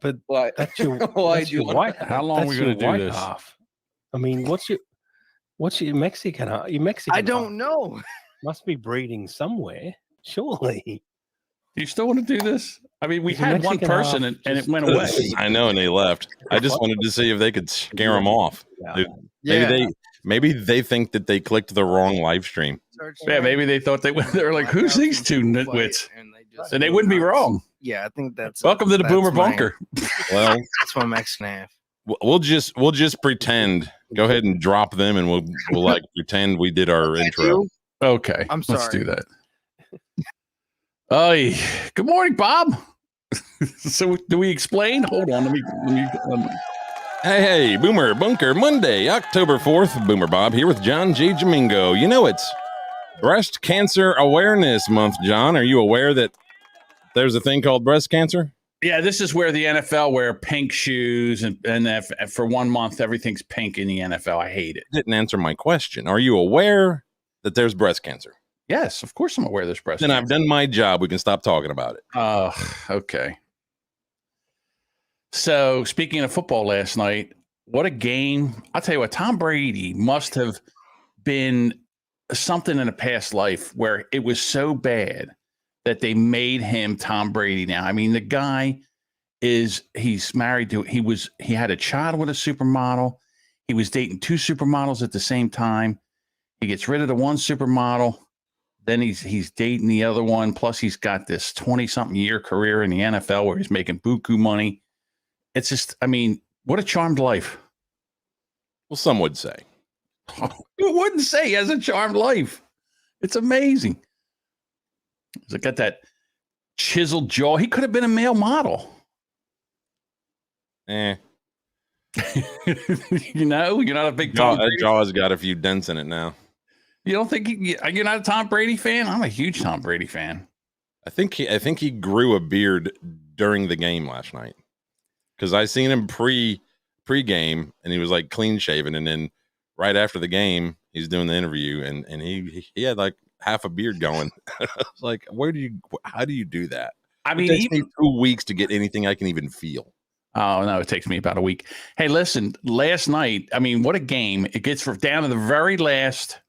but Why? that's your Why that's do your you white. How long are we that's your gonna do white this? half. I mean, what's your Mexican half? Your Mexican I don't half know. must be breeding somewhere, surely. Do you still want to do this? I mean, we Is the had one Mexican person half and it just- went away. I know, and they left. I just wanted to see if they could scare them off. Yeah. Maybe they think that they clicked the wrong live stream. Yeah, maybe they thought they were like, who's these two nitwits? And they wouldn't be wrong. Yeah, I think that's. Welcome to the Boomer Bunker. Well, That's my Mexican half. we'll just pretend. Go ahead and drop them, and we'll like pretend we did our intro. Okay, I'm let's sorry. do that. Oh, good morning, Bob. So, do we explain? Hold on, let me. Hey, Boomer Bunker Monday, October 4th. Boomer Bob here with John G. Jamingo. You know it's Breast Cancer Awareness Month, John. Are you aware that there's a thing called breast cancer? Yeah, this is where the NFL wear pink shoes, and for 1 month everything's pink in the NFL. I hate it. Didn't answer my question. Are you aware that there's breast cancer? Yes, of course I'm aware there's breast Then cancer. I've done my job. We can stop talking about it. Okay. So, speaking of football last night, what a game. I'll tell you what, Tom Brady must have been something in a past life where it was so bad that they made him Tom Brady now. I mean, the guy he's married to, he had a child with a supermodel. He was dating two supermodels at the same time. He gets rid of the one supermodel. Then he's dating the other one. Plus, he's got this 20-something year career in the NFL where he's making buku money. It's just, I mean, what a charmed life. Well, some would say. Who wouldn't say he has a charmed life? It's amazing. He's got that chiseled jaw. He could have been a male model. Eh. You know, you're not a big Tom Brady. Jaw's got a few dents in it now. You don't think you're not a Tom Brady fan? I'm a huge Tom Brady fan. I think he grew a beard during the game last night, because I seen him pre-game and he was like clean shaven, and then right after the game he's doing the interview and he had like half a beard going. I was like, how do you do that? I mean, it takes me 2 weeks to get anything I can even feel. Oh, no, it takes me about a week. Hey, listen, last night, I mean, what a game. It gets down to the very last.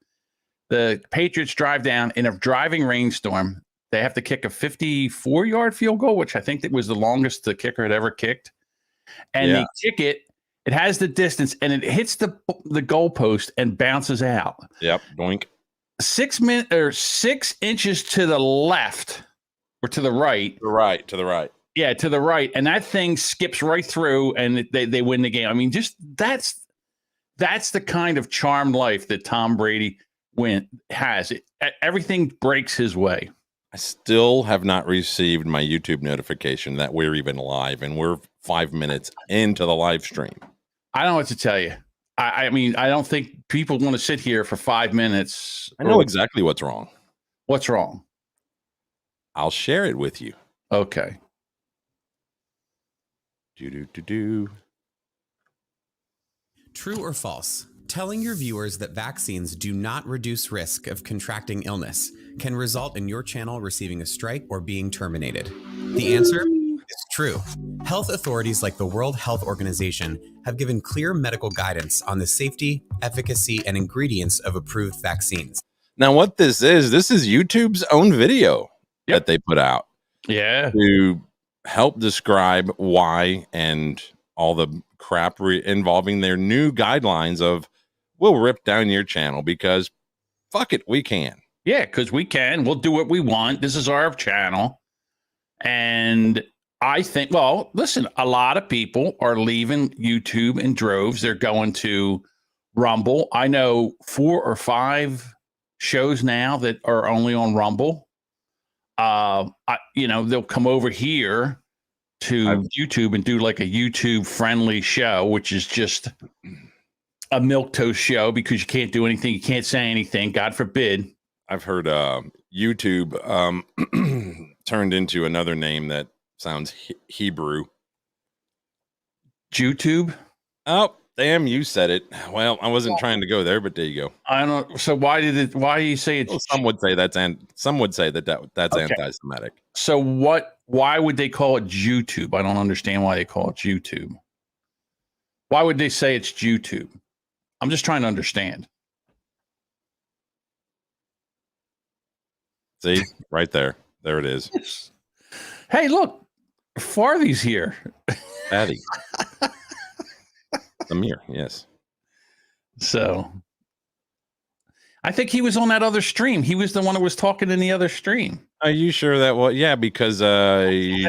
The Patriots drive down in a driving rainstorm. They have to kick a 54-yard field goal, which I think that was the longest the kicker had ever kicked. And they kick it. It has the distance, and it hits the goalpost and bounces out. Yep, doink. 6 inches to the left or to the right. To the right. Yeah, to the right, and that thing skips right through, and they win the game. I mean, just that's the kind of charmed life that Tom Brady has. Everything breaks his way. I still have not received my YouTube notification that we're even live, and we're 5 minutes into the live stream. I don't know what to tell you. I mean, I don't think people want to sit here for 5 minutes. I know exactly what's wrong. What's wrong? I'll share it with you. Okay. True or false? Telling your viewers that vaccines do not reduce risk of contracting illness can result in your channel receiving a strike or being terminated. The answer is true. Health authorities like the World Health Organization have given clear medical guidance on the safety, efficacy, and ingredients of approved vaccines. Now, what this is YouTube's own video that they put out. Yeah. To help describe why and all the crap involving their new guidelines of, we'll rip down your channel because fuck it, we can. Yeah, because we can. We'll do what we want. This is our channel. And I think, well, listen, a lot of people are leaving YouTube in droves. They're going to Rumble. I know 4 or 5 shows now that are only on Rumble. They'll come over here to YouTube and do like a YouTube friendly show, which is just a milquetoast show because you can't do anything. You can't say anything. God forbid. I've heard YouTube turned into another name that sounds Hebrew. YouTube? Oh, damn, you said it. Well, I wasn't trying to go there, but there you go. I don't know. So why do you say it's some would say that's okay. Anti-Semitic. So what why would they call it YouTube? I don't understand why they call it YouTube. Why would they say it's YouTube? I'm just trying to understand. See, right there. There it is. Hey, look, Farthy's here. Patty. Amir, yes. So I think he was on that other stream. He was the one who was talking in the other stream. Are you sure that was? Yeah, because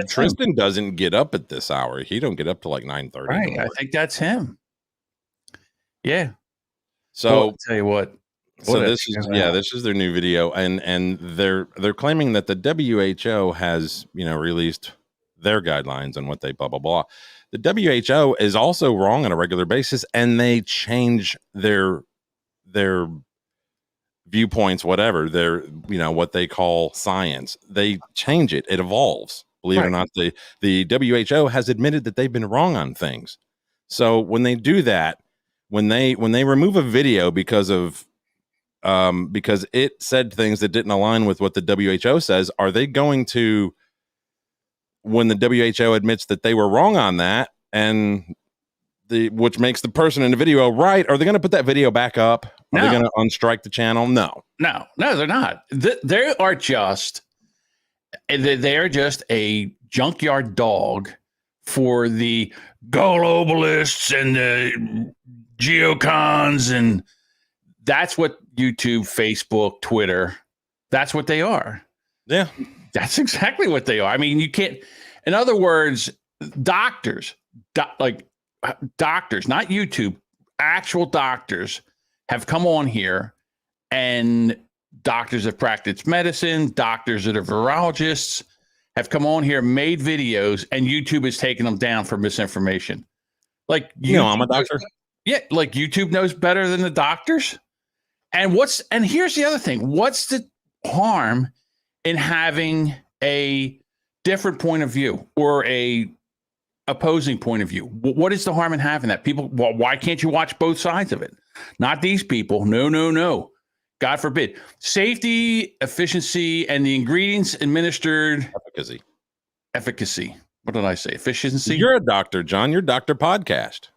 Tristan doesn't get up at this hour. He don't get up till like 9:30. Right. I think that's him. Yeah. So well, I'll tell you what. So this is their new video, and they're claiming that the WHO has released their guidelines on what they blah blah blah. The WHO is also wrong on a regular basis, and they change their viewpoints, whatever their what they call science. They change it. It evolves. Believe it or not, the WHO has admitted that they've been wrong on things. So when they do that, when they remove a video because it said things that didn't align with what the WHO says, are they going to, when the WHO admits that they were wrong on that, and which makes the person in the video right, are they going to put that video back up? Are they going to unstrike the channel? No, they're not. They are just a junkyard dog for the globalists and the geocons, and that's what YouTube, Facebook, Twitter, that's what they are. Yeah, that's exactly what they are. I mean, you can't, in other words, doctors, doctors, not YouTube, actual doctors have come on here, and doctors have practiced medicine, doctors that are virologists have come on here, made videos, and YouTube has taken them down for misinformation. Like, I'm a doctor. Yeah, like YouTube knows better than the doctors. And here's the other thing. What's the harm in having a different point of view or a opposing point of view? What is the harm in having that? People, why can't you watch both sides of it? Not these people. No. God forbid. Safety, efficiency, and the ingredients administered. Efficacy. What did I say? Efficiency? You're a doctor, John. You're Doctor Podcast.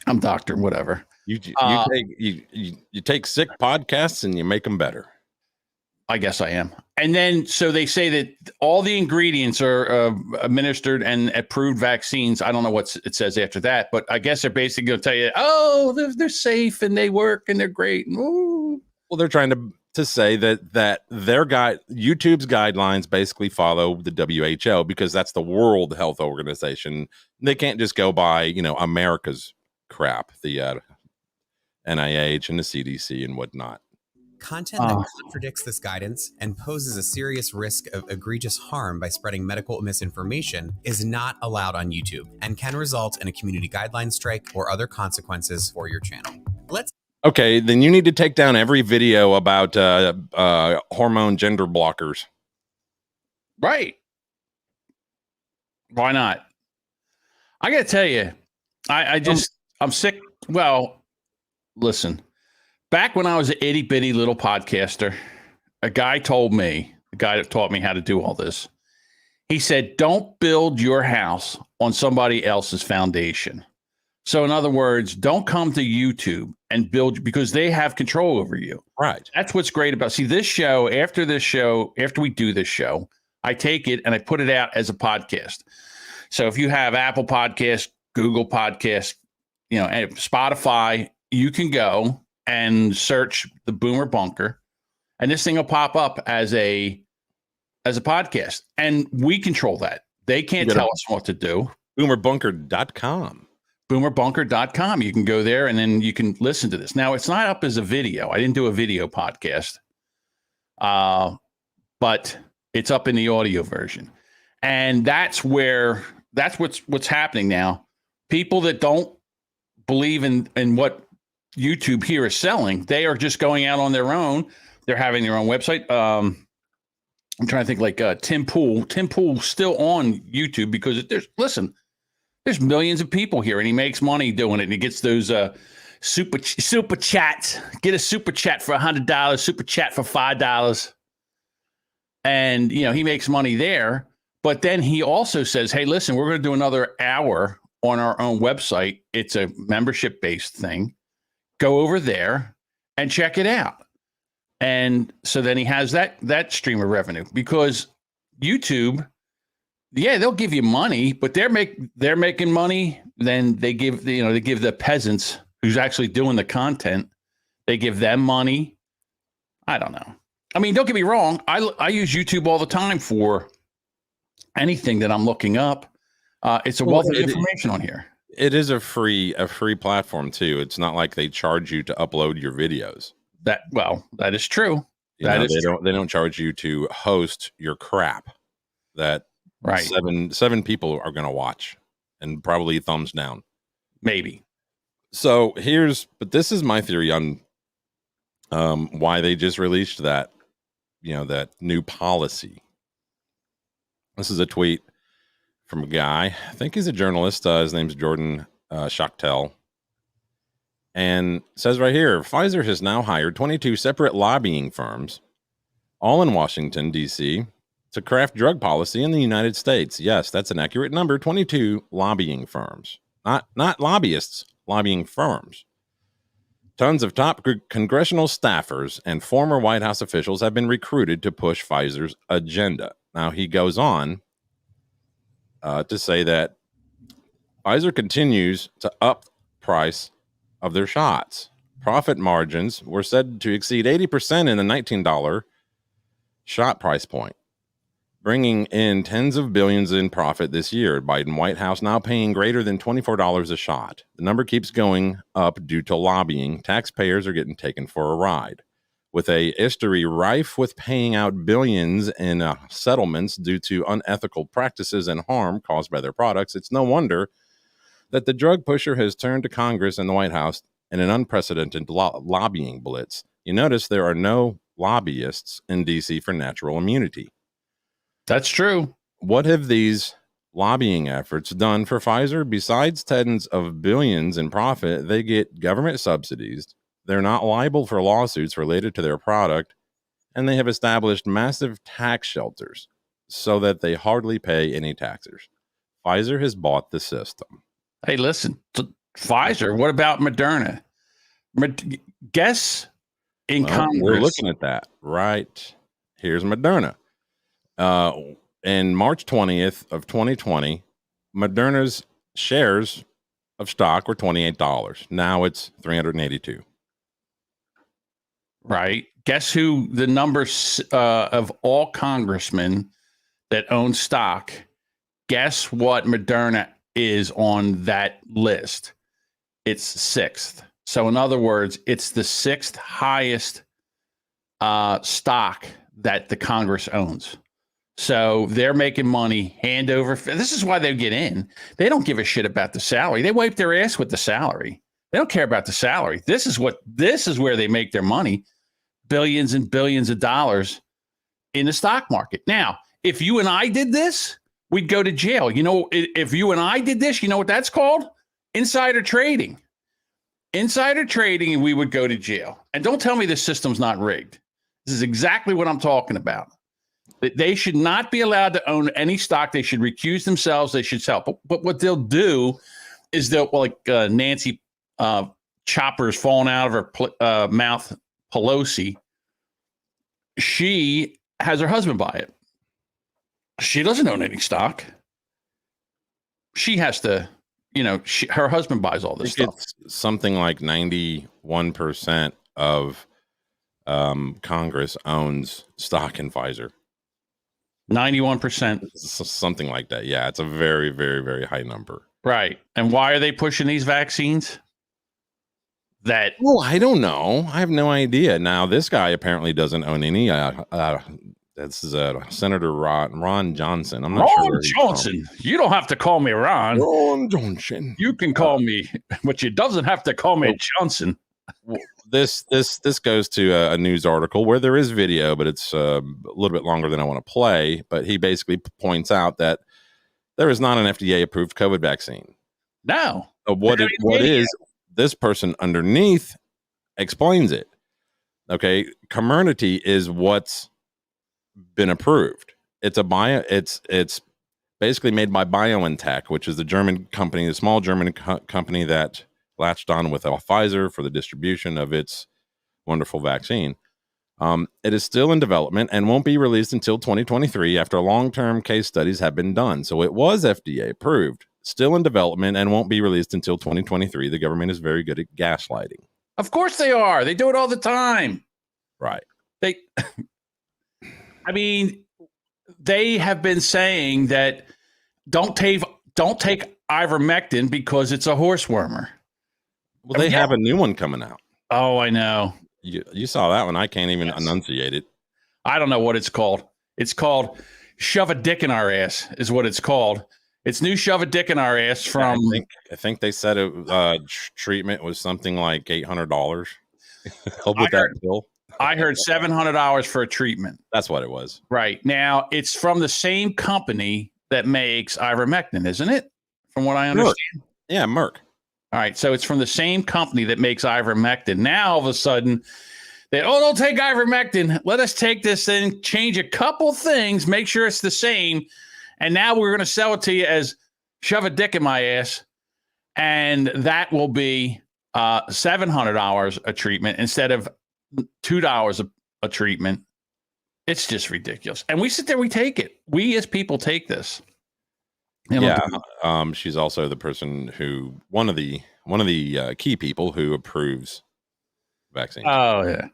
I'm doctor, whatever. You take sick podcasts and you make them better. I guess I am. And then, so they say that all the ingredients are administered and approved vaccines. I don't know what it says after that, but I guess they're basically going to tell you, oh, they're safe and they work and they're great. Ooh. Well, they're trying to say that their YouTube's guidelines basically follow the WHO, because that's the World Health Organization. They can't just go by, America's crap, the NIH and the CDC and whatnot. Content that contradicts this guidance and poses a serious risk of egregious harm by spreading medical misinformation is not allowed on YouTube and can result in a community guideline strike or other consequences for your channel. Okay, then you need to take down every video about hormone gender blockers. Right. Why not? I got to tell you, I'm sick. Well, listen, back when I was an itty bitty little podcaster, a guy told me, the guy that taught me how to do all this, he said, don't build your house on somebody else's foundation. So in other words, don't come to YouTube and build, because they have control over you. Right. That's what's great about, this show, after we do this show, I take it and I put it out as a podcast. So if you have Apple Podcasts, Google Podcasts, and Spotify, you can go and search the Boomer Bunker, and this thing will pop up as a podcast, and we control that. They can't tell us what to do. Boomerbunker.com. Boomerbunker.com. You can go there and then you can listen to this. Now, it's not up as a video. I didn't do a video podcast, but it's up in the audio version. And that's what's happening now. People that don't believe in what YouTube here is selling, they are just going out on their own. They're having their own website. I'm trying to think, like Tim Pool. Tim Pool's still on YouTube because there's millions of people here, and he makes money doing it. And he gets those super chats. Get a super chat for $100, super chat for $5, and he makes money there. But then he also says, hey, listen, we're going to do another hour on our own website. It's a membership based thing. Go over there and check it out. And so then he has that stream of revenue, because YouTube, yeah, they'll give you money, but they're making money. Then they give the peasants who's actually doing the content, they give them money. I don't know. I mean, don't get me wrong. I use YouTube all the time for anything that I'm looking up. It's a wealth of information on here. It is a free platform too. It's not like they charge you to upload your videos. That is true. They don't charge you to host your crap that right. seven people are going to watch and probably thumbs down. Maybe. So but this is my theory on why they just released that new policy. This is a tweet from a guy. I think he's a journalist. His name's Jordan Schachtel. And it says right here, Pfizer has now hired 22 separate lobbying firms, all in Washington, D.C., to craft drug policy in the United States. Yes, that's an accurate number. 22 lobbying firms. Not lobbyists, lobbying firms. Tons of top congressional staffers and former White House officials have been recruited to push Pfizer's agenda. Now, he goes on to say that Pfizer continues to up price of their shots. Profit margins were said to exceed 80% in the $19 shot price point, bringing in tens of billions in profit this year. Biden White House now paying greater than $24 a shot. The number keeps going up due to lobbying. Taxpayers are getting taken for a ride. With a history rife with paying out billions in settlements due to unethical practices and harm caused by their products, it's no wonder that the drug pusher has turned to Congress and the White House in an unprecedented lobbying blitz. You notice there are no lobbyists in D.C. for natural immunity. That's true. What have these lobbying efforts done for Pfizer? Besides tens of billions in profit, they get government subsidies. They're not liable for lawsuits related to their product, and they have established massive tax shelters so that they hardly pay any taxes. Pfizer has bought the system. Hey, listen, Pfizer, what about Moderna? Guess in Congress. We're looking at that, right? Here's Moderna. In March 20th of 2020, Moderna's shares of stock were $28. Now it's $382. Right. Guess who the numbers of all congressmen that own stock? Guess what Moderna is on that list? It's sixth. So in other words, it's the sixth highest stock that the Congress owns. So they're making money hand over. This is why they get in. They don't give a shit about the salary. They wipe their ass with the salary. They don't care about the salary. This is where they make their money. Billions and billions of dollars in the stock market. Now, if you and I did this, we'd go to jail. You know, if you and I did this, you know what that's called? Insider trading. Insider trading, and we would go to jail. And don't tell me this system's not rigged. This is exactly what I'm talking about. They should not be allowed to own any stock. They should recuse themselves. They should sell. But what they'll do is Nancy Chopper's falling out of her mouth, Pelosi. She has her husband buy it. She doesn't own any stock. She has to, her husband buys all this stuff. It's something like 91% of Congress owns stock in Pfizer. 91%. Something like that. Yeah, it's a very, very, very high number. Right. And why are they pushing these vaccines? I don't know. I have no idea. Now, this guy apparently doesn't own any. That's Senator Ron Johnson. I'm not sure. Ron Johnson. You don't have to call me Ron. Ron Johnson. You can call me, but you doesn't have to call me Johnson. This goes to a news article where there is video, but it's a little bit longer than I want to play. But he basically points out that there is not an FDA-approved COVID vaccine. No. What is this person underneath explains it. Okay, Comirnaty is what's been approved. It's basically made by BioNTech, which is the German company, the small German company that latched on with Pfizer for the distribution of its wonderful vaccine. It is still in development and won't be released until 2023 after long-term case studies have been done. So it was FDA approved, still in development, and won't be released until 2023. The government is very good at gaslighting. Of course they are. They do it all the time. Right. I mean, they have been saying that don't take ivermectin because it's a horse wormer. Well, they have a new one coming out. Oh, I know. You saw that one. I can't even enunciate it. I don't know what it's called. It's called Shove a Dick in Our Ass is what it's called. It's new Shove a Dick in Our Ass from... I think they said it treatment was something like $800. Help with that bill. I heard $700 for a treatment. That's what it was. Right. Now, it's from the same company that makes ivermectin, isn't it? From what I understand. Merck. Yeah, Merck. All right. So it's from the same company that makes ivermectin. Now, all of a sudden, don't take ivermectin. Let us take this thing, change a couple things, make sure it's the same. And now we're going to sell it to you as Shove a Dick in My Ass. And that will be $700 a treatment instead of $2 a treatment. It's just ridiculous. And we sit there, we take it. We as people take this. She's also the person who one of the key people who approves vaccines. Oh yeah.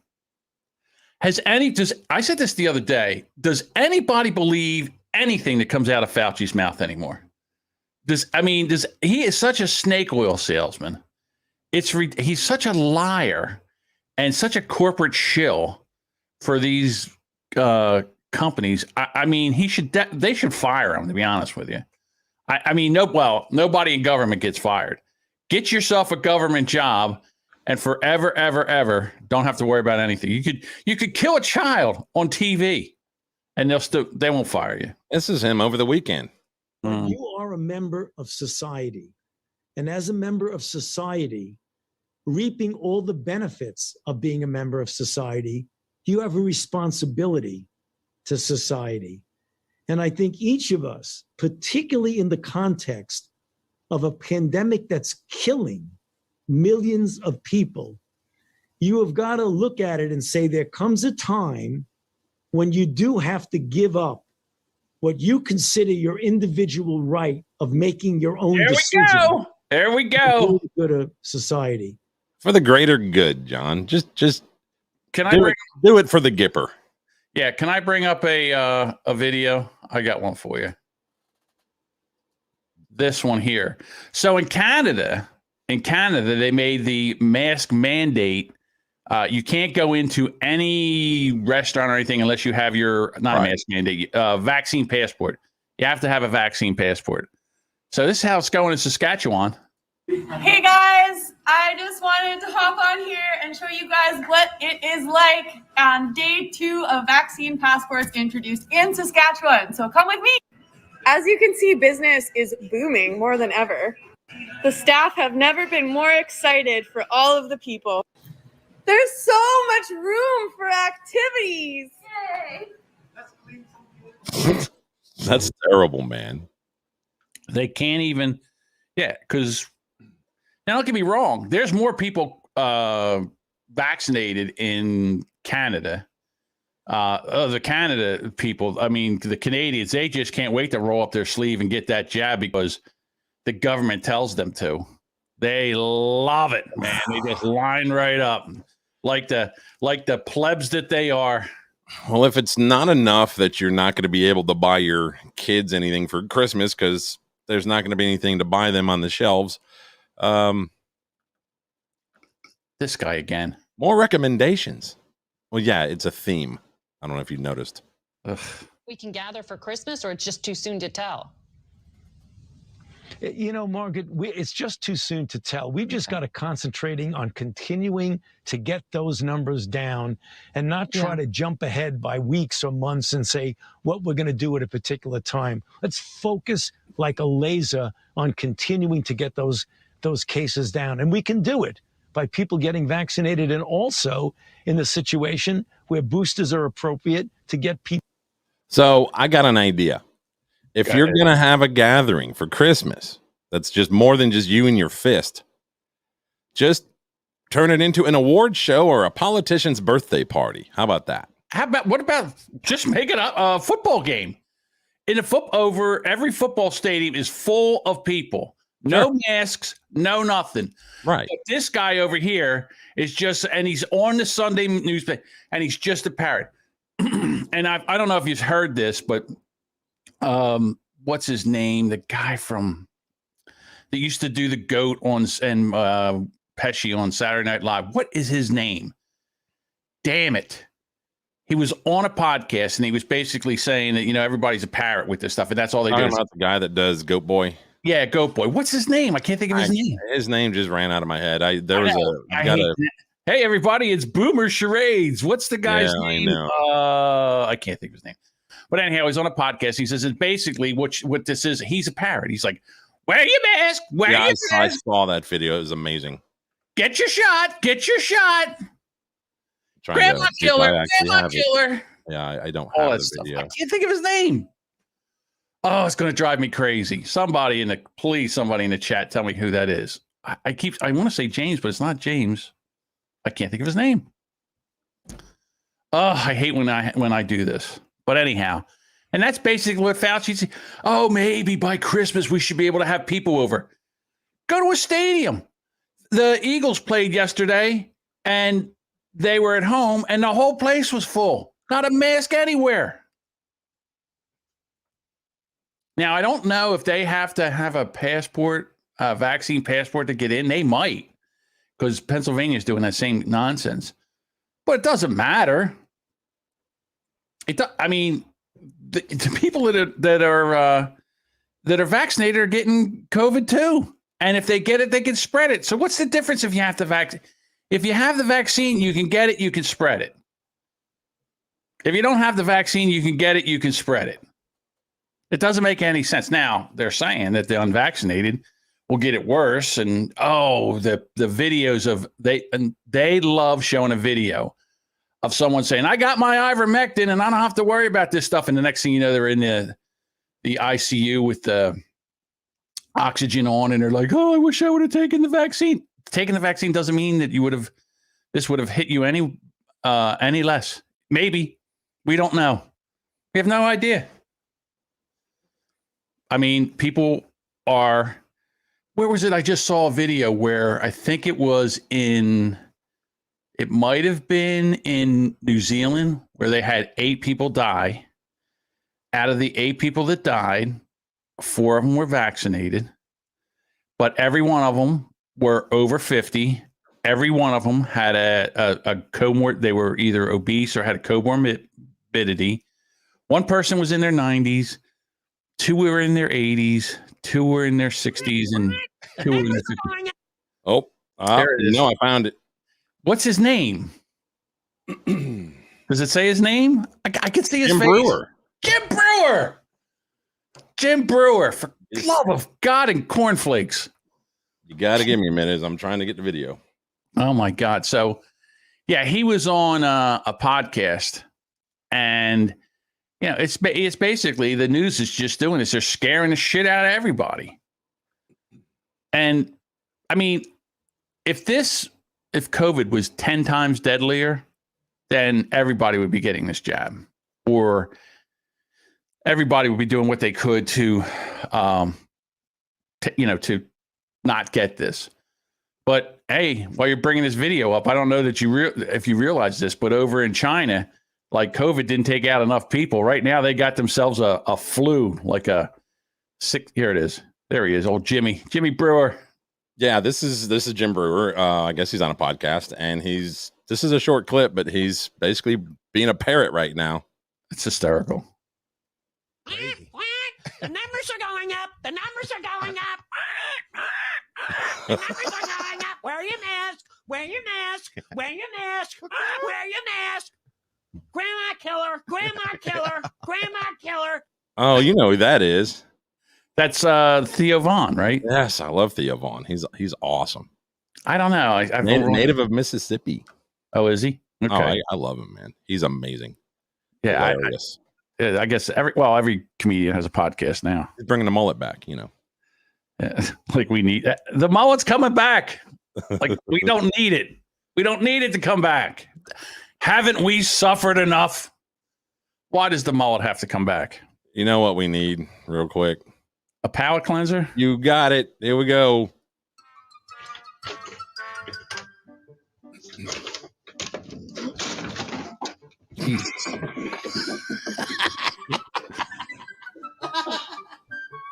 I said this the other day? Does anybody believe anything that comes out of Fauci's mouth anymore? He is such a snake oil salesman. He's such a liar and such a corporate shill for these companies. They should fire him, to be honest with you. Nobody in government gets fired. Get yourself a government job and forever, ever, ever don't have to worry about anything. You could kill a child on TV and they won't fire you. This is him over the weekend. You are a member of society. And as a member of society, reaping all the benefits of being a member of society, you have a responsibility to society. And I think each of us, particularly in the context of a pandemic that's killing millions of people, you have got to look at it and say there comes a time when you do have to give up what you consider your individual right of making your own decision. There we go. For the good of society. For the greater good, John. Just do it for the Gipper. Yeah, can I bring up a video? I got one for you. This one here. So in Canada, they made the mask mandate. You can't go into any restaurant or anything unless you have a mask mandate, vaccine passport. You have to have a vaccine passport. So this is how it's going in Saskatchewan. Hey guys, I just wanted to hop on here and show you guys what it is like on day 2 of vaccine passports introduced in Saskatchewan. So come with me. As you can see, business is booming more than ever. The staff have never been more excited for all of the people. There's so much room for activities. Yay. That's terrible, man. They can't even, because now don't get me wrong. There's more people vaccinated in Canada. The Canada people, the Canadians, they just can't wait to roll up their sleeve and get that jab because the government tells them to. They love it, man. They just line right up like the plebs that they are. Well, if it's not enough that you're not going to be able to buy your kids anything for Christmas because there's not going to be anything to buy them on the shelves. This guy again. More recommendations. Well, yeah, it's a theme. I don't know if you noticed. Ugh. We can gather for Christmas, or it's just too soon to tell? You know, Margaret, it's just too soon to tell. We've just got to concentrating on continuing to get those numbers down and not try to jump ahead by weeks or months and say what we're going to do at a particular time. Let's focus like a laser on continuing to get those cases down. And we can do it by people getting vaccinated and also in the situation where boosters are appropriate to get people. So I got an idea. If Go you're ahead. gonna have a gathering for Christmas, that's just more than just you and your fist. Just turn it into an award show or a politician's birthday party. How about that? What about just make it a football game? Over every football stadium is full of people. No masks, no nothing. Right. But this guy over here is just, and he's on the Sunday newspaper, and he's just a parrot. And I don't know if you've heard this, but what's his name? The guy that used to do the GOAT and Pesci on Saturday Night Live. What is his name? Damn it. He was on a podcast and he was basically saying that, everybody's a parrot with this stuff. And that's all they do. Talking about the guy that does Goat Boy. Yeah, Goat Boy. What's his name? I can't think of his name. His name just ran out of my head. Hey, everybody, it's Boomer Charades. What's the guy's name? I know. I can't think of his name. But anyhow, he's on a podcast. He says it's basically what this is. He's a parrot. He's like, wear your mask. I saw that video. It was amazing. Get your shot. Get your shot. Grandma killer. Grandma killer. Yeah, I don't All have that the stuff. video. I can't think of his name. Oh, it's going to drive me crazy. Somebody in the chat, tell me who that is. I want to say James, but it's not James. I can't think of his name. Oh, I hate when I do this. But anyhow, and that's basically what Fauci said. Oh, maybe by Christmas we should be able to have people over. Go to a stadium. The Eagles played yesterday, and they were at home, and the whole place was full. Not a mask anywhere. Now, I don't know if they have to have a passport, a vaccine passport to get in. They might, because Pennsylvania is doing that same nonsense. But it doesn't matter. The people that are vaccinated are getting COVID too, and if they get it, they can spread it. So what's the difference if you have the vaccine? If you have the vaccine, you can get it, you can spread it. If you don't have the vaccine, you can get it, you can spread it. It doesn't make any sense. Now, they're saying that the unvaccinated will get it worse. And the videos of they love showing a video of someone saying, I got my ivermectin and I don't have to worry about this stuff. And the next thing you know, they're in the ICU with the oxygen on, and they're like, oh, I wish I would have taken the vaccine. Taking the vaccine doesn't mean that this would have hit you any less. Maybe. We don't know. We have no idea. I mean, people are, where was it? I just saw a video where I think it might have been in New Zealand, where they had 8 people die. Out of the 8 people that died, 4 of them were vaccinated, but every one of them were over 50. Every one of them had a comorbid. They were either obese or had a comorbidity. One person was in their 90s. 2 were in their 80s. 2 were in their 60s, and 2 were in their 50s. Oh, There it is. no, I found it. What's his name? Does it say his name? I can see his Jim face. Brewer. Jim Brewer. Jim Brewer, for the love of God and cornflakes. You got to give me a minute. I'm trying to get the video. Oh my God. So yeah, he was on a podcast, and it's basically the news is just doing this. They're scaring the shit out of everybody. And I mean, if COVID was 10 times deadlier, then everybody would be getting this jab, or everybody would be doing what they could to not get this. But hey, while you're bringing this video up, I don't know that if you realize this, but over in China, like COVID didn't take out enough people. Right now, they got themselves a flu, like a sick. Here it is. There he is, old Jimmy Brewer. Yeah, this is Jim Brewer. I guess he's on a podcast, and this is a short clip, but he's basically being a parrot right now. It's hysterical. The numbers are going up. The numbers are going up. The numbers are going up. Wear your mask. Wear your mask. Wear your mask. Wear your mask. Grandma killer. Grandma killer. Grandma killer. Oh, you know who that is. That's Theo Vaughn, right? Yes, I love Theo Vaughn. He's awesome. I don't know. I've native of Mississippi. Oh, is he? Okay. Oh, I love him, man. He's amazing. Yeah, Hilarious. I guess every comedian has a podcast now. He's bringing the mullet back, you know. Like we need the mullet's coming back. Like we don't need it. We don't need it to come back. Haven't we suffered enough? Why does the mullet have to come back? You know what we need, real quick? A palate cleanser? You got it. Here we go.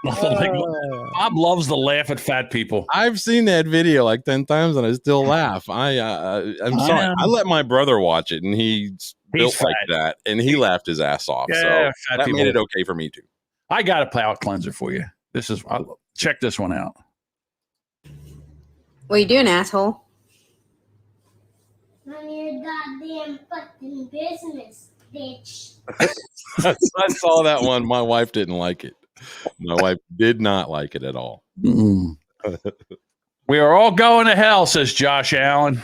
Like, Bob loves to laugh at fat people. I've seen that video like 10 times and I still laugh. I'm sorry. I let my brother watch it and he's built like that and he laughed his ass off. Yeah, so that made it okay for me too. I got a palate cleanser for you. Check this one out. What are you doing, asshole? None of your goddamn fucking business, bitch. I saw that one. My wife didn't like it. My wife did not like it at all. We are all going to hell, says Josh Allen.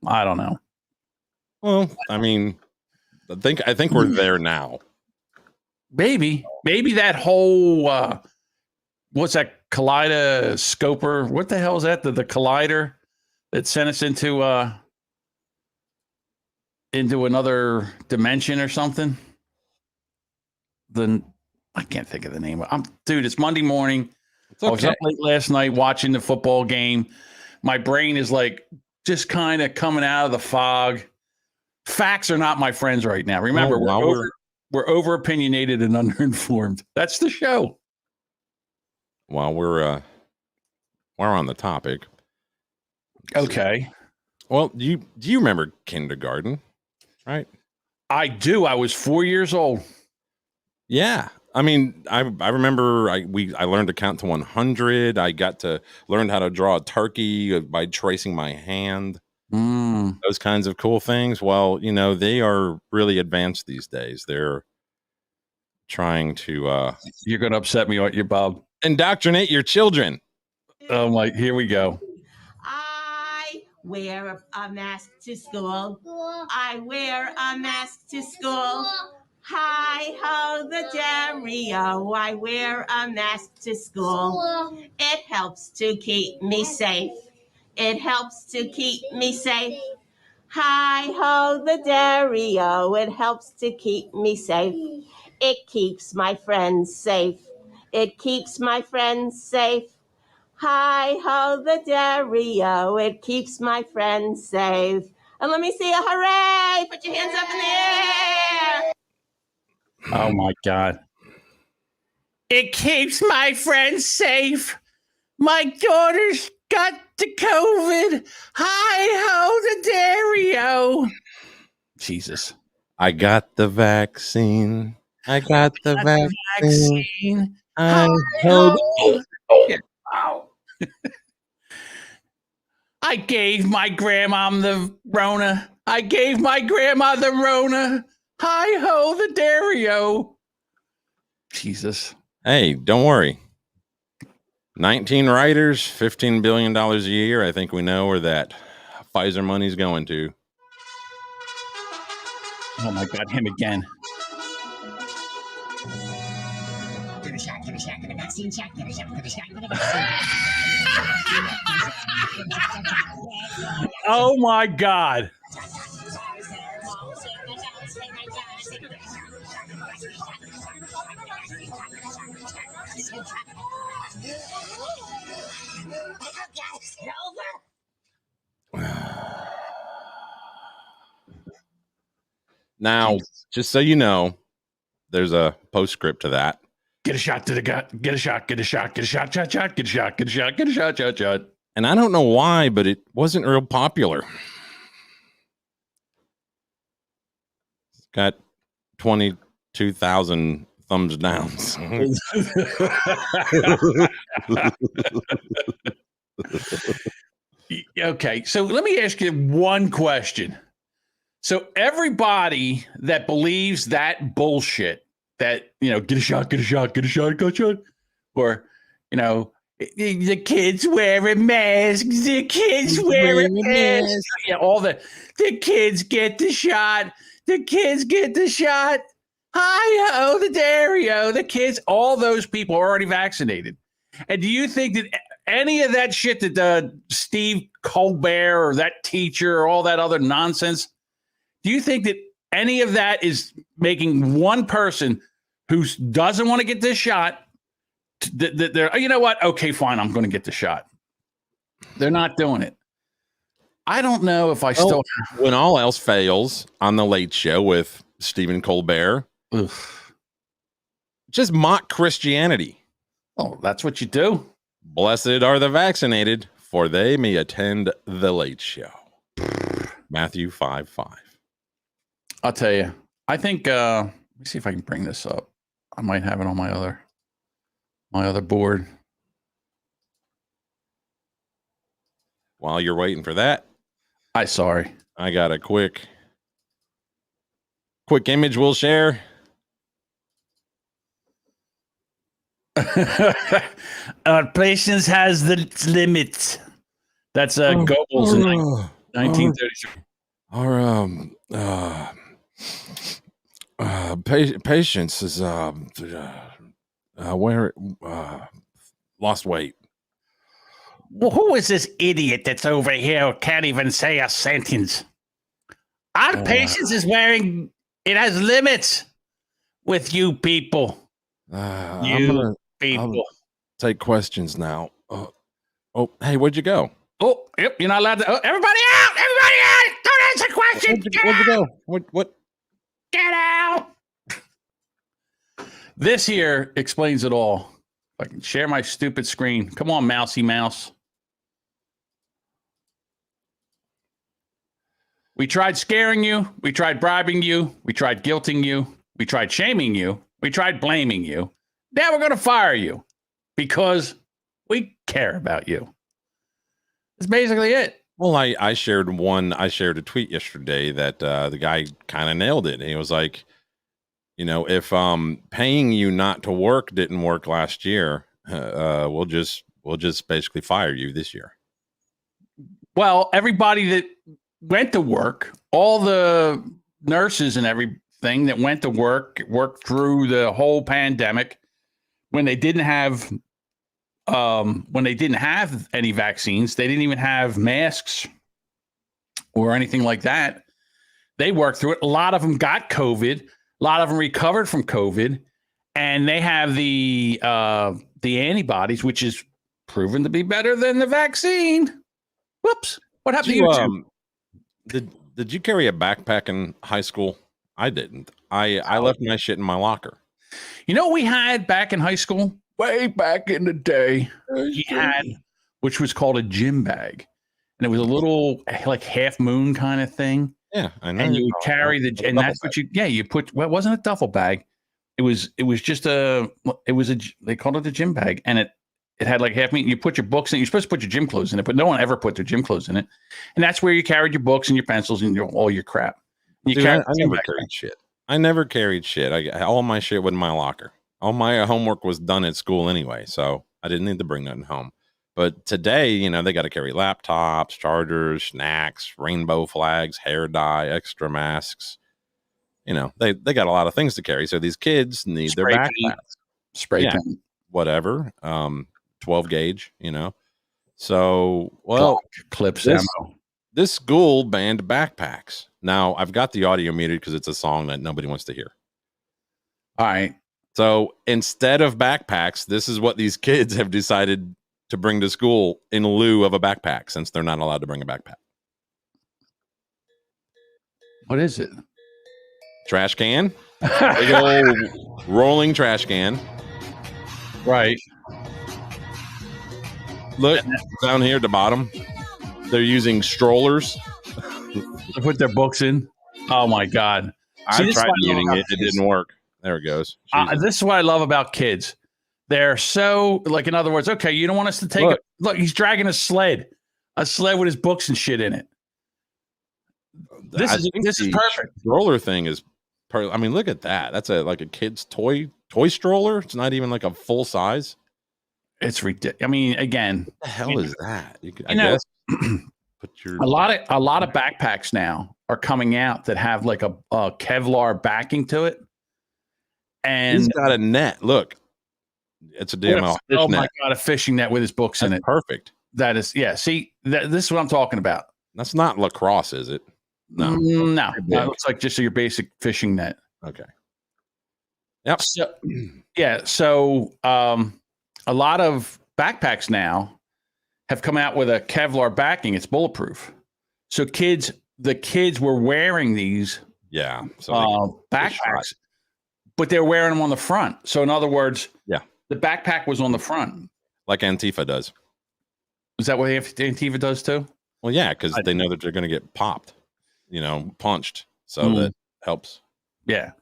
I don't know. Well, I mean, I think we're there now. Maybe that whole what's that kaleidoscoper? What the hell is that? The collider that sent us into another dimension or something. Then I can't think of the name. Dude, it's Monday morning. Okay. I was up late last night watching the football game. My brain is like just kind of coming out of the fog. Facts are not my friends right now. Remember, we're over opinionated and underinformed. That's the show. While we're on the topic. Okay. Well, do you remember kindergarten? Right? I do. I was 4 years old. Yeah. I mean, I remember I learned to count to 100. I got to learn how to draw a turkey by tracing my hand. Those kinds of cool things. Well, you know, they are really advanced these days. They're trying to You're going to upset me, aren't you, Bob? Indoctrinate your children. Oh my, here we go. I wear a mask to school. I wear a mask to school. Hi ho the Dario, I wear a mask to school. It helps to keep me safe. It helps to keep me safe. Hi ho the Dario, it helps to keep me safe. It keeps my friends safe. It keeps my friends safe. Hi ho the Dario, it keeps my friends safe. And let me see a hooray! Put your hands up in the air! Oh my God. It keeps my friends safe. My daughter's got the COVID. Hi ho the Dario. Jesus. I got the vaccine. I got the vaccine. I I gave my grandma the Rona. I gave my grandma the Rona. Hi ho the Dario. Jesus. Hey, don't worry. 19 writers, $15 billion a year. I think we know where that Pfizer money's going to. Oh my God, him again. Give a shot, give a shot, give a vaccine shot, give a shot, give a shot, give a vaccine. Oh my God. Now, just so you know, there's a postscript to that. Get a shot to the gut. Get a shot. Get a shot. Get a shot. Shot. Shot. Get a shot. Get a shot. Get a shot. Shot. Shot. And I don't know why, but it wasn't real popular. It's got 22,000 thumbs downs. Okay, so let me ask you one question. So everybody that believes that bullshit, that, you know, get a shot, get a shot, get a shot, get a shot, or, you know, the kids wearing masks, the kids wearing masks, yeah, all the kids get the shot, the kids get the shot. Hi-ho, the Dario, the kids, all those people are already vaccinated. And do you think that any of that shit that Steve Colbert or that teacher or all that other nonsense, do you think that any of that is making one person who doesn't want to get this shot, they're, you know what? Okay, fine, I'm going to get the shot. They're not doing it. I don't know if I still... When all else fails on The Late Show with Stephen Colbert, just mock Christianity. Oh, that's what you do. Blessed are the vaccinated, for they may attend The Late Show. Matthew 5:5. I'll tell you. I think, let me see if I can bring this up. I might have it on my other board. While you're waiting for that, Sorry. I got a quick image we'll share. Our patience has the limits. That's Goebbels in 1933. Our patience is where lost weight. Well, who is this idiot that's over here who can't even say a sentence? Our patience is wearing, it has limits with you people. I'll take questions now. Hey, where'd you go? Oh, yep, you're not allowed to. Oh, everybody out! Everybody out! Don't answer questions! Where'd you go? What? Get out! This here explains it all. If I can share my stupid screen. Come on, mousy mouse. We tried scaring you. We tried bribing you. We tried guilting you. We tried shaming you. We tried blaming you. Now we're going to fire you because we care about you. That's basically it. Well, I shared a tweet yesterday that the guy kind of nailed it. He was like, if paying you not to work didn't work last year, we'll just basically fire you this year. Well, everybody that went to work, all the nurses and everything that went to worked through the whole pandemic when they didn't have any vaccines, they didn't even have masks or anything like that. They worked through it. A lot of them got COVID. A lot of them recovered from COVID, and they have the antibodies, which is proven to be better than the vaccine. Whoops! What happened to you two? Did you carry a backpack in high school? I didn't. I left my shit in my locker. You know what we had back in high school? Way back in the day, we had, which was called a gym bag. And it was a little like half moon kind of thing. Yeah, I know. And you would carry and that's what you put, well, it wasn't a duffel bag. It was just they called it a gym bag. And it had like half meat. You put your books in. You're supposed to put your gym clothes in it, but no one ever put their gym clothes in it. And that's where you carried your books and your pencils and all your crap. I never carried shit. I never carried shit. All my shit was in my locker. All my homework was done at school anyway, so I didn't need to bring nothing home. But today, they got to carry laptops, chargers, snacks, rainbow flags, hair dye, extra masks. They got a lot of things to carry. So these kids need their backpacks, spray paint, whatever, 12 gauge. So clips, ammo. This school banned backpacks. Now I've got the audio muted because it's a song that nobody wants to hear. All right. So instead of backpacks, this is what these kids have decided to bring to school in lieu of a backpack, since they're not allowed to bring a backpack. What is it? Trash can. Big old rolling trash can. Right. Look down here at the bottom. They're using strollers to put their books in. Oh my God. I tried muting it. It didn't work. There it goes. This is what I love about kids. They're so, like, in other words, okay, you don't want us to take it. Look, he's dragging a sled with his books and shit in it. This is perfect. Stroller thing is, I mean, look at that. That's like a kid's toy stroller. It's not even like a full size. It's ridiculous. I mean, again, what the hell is that? I guess put your a lot of backpacks now are coming out that have like a Kevlar backing to it. And He's got a net. Look, it's a damn oh fish my net. God, a fishing net with his books in That's it. perfect. That is, yeah. See, this is what I'm talking about. That's not lacrosse, is it? No. No, Big. it looks like just your basic fishing net. Okay. Yep. So, yeah. So, a lot of backpacks now have come out with a Kevlar backing. It's bulletproof. So the kids were wearing these Yeah. So backpacks, but they're wearing them on the front. So in other words, yeah, the backpack was on the front. like Antifa does. Is that what Antifa does too? Well, yeah, because they know that they're going to get popped, punched. So that helps. Yeah.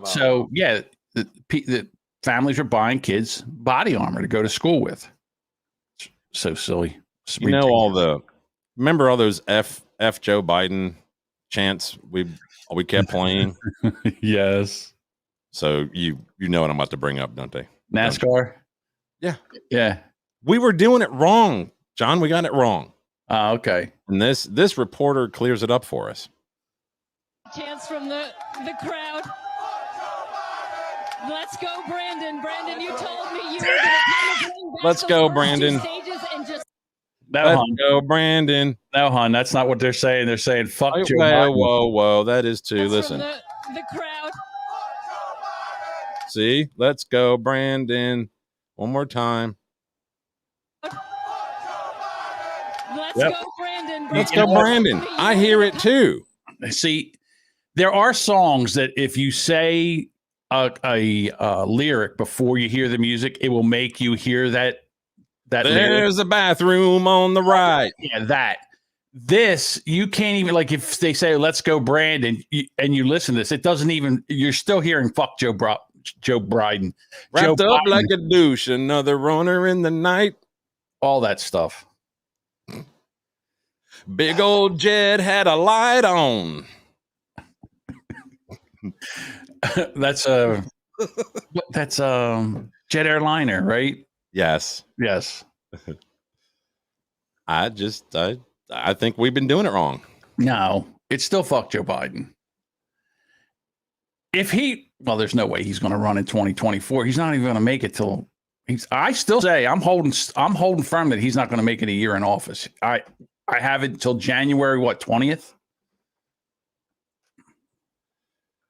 So yeah, the families are buying kids body armor to go to school with. So silly. Remember all those F Joe Biden chants we kept playing? Yes. So you know what I'm about to bring up, don't they? NASCAR? Yeah. Yeah. We were doing it wrong, John. We got it wrong. Okay. And this reporter clears it up for us. Chants from the crowd. Let's go, Brandon. Brandon, you told me you were going to bring back Let's the go, first Brandon. two stages and just Let's go, Brandon. No, hon, that's not what they're saying. They're saying fuck Joe Whoa, Biden. whoa. That is too. That's Listen. from the crowd. See? Let's go, Brandon. One more time. Let's Yep. go, Brandon. Let's go, Brandon. I hear it too. See, there are songs that if you say a lyric before you hear the music, it will make you hear that lyric. There's a bathroom on the right. Yeah, that. This, you can't even, like, if they say, let's go, Brandon, and you listen to this, it doesn't even, you're still hearing fuck Joe Biden. Wrapped Joe up Biden, like a douche, another runner in the night. all that stuff. Big old Jed had a light on. That's Jet Airliner, right? Yes. Yes. I think we've been doing it wrong. No, it's still fuck Joe Biden. There's no way he's going to run in 2024. He's not even going to make it till I still say I'm holding firm that he's not going to make it a year in office. I have it until January, 20th?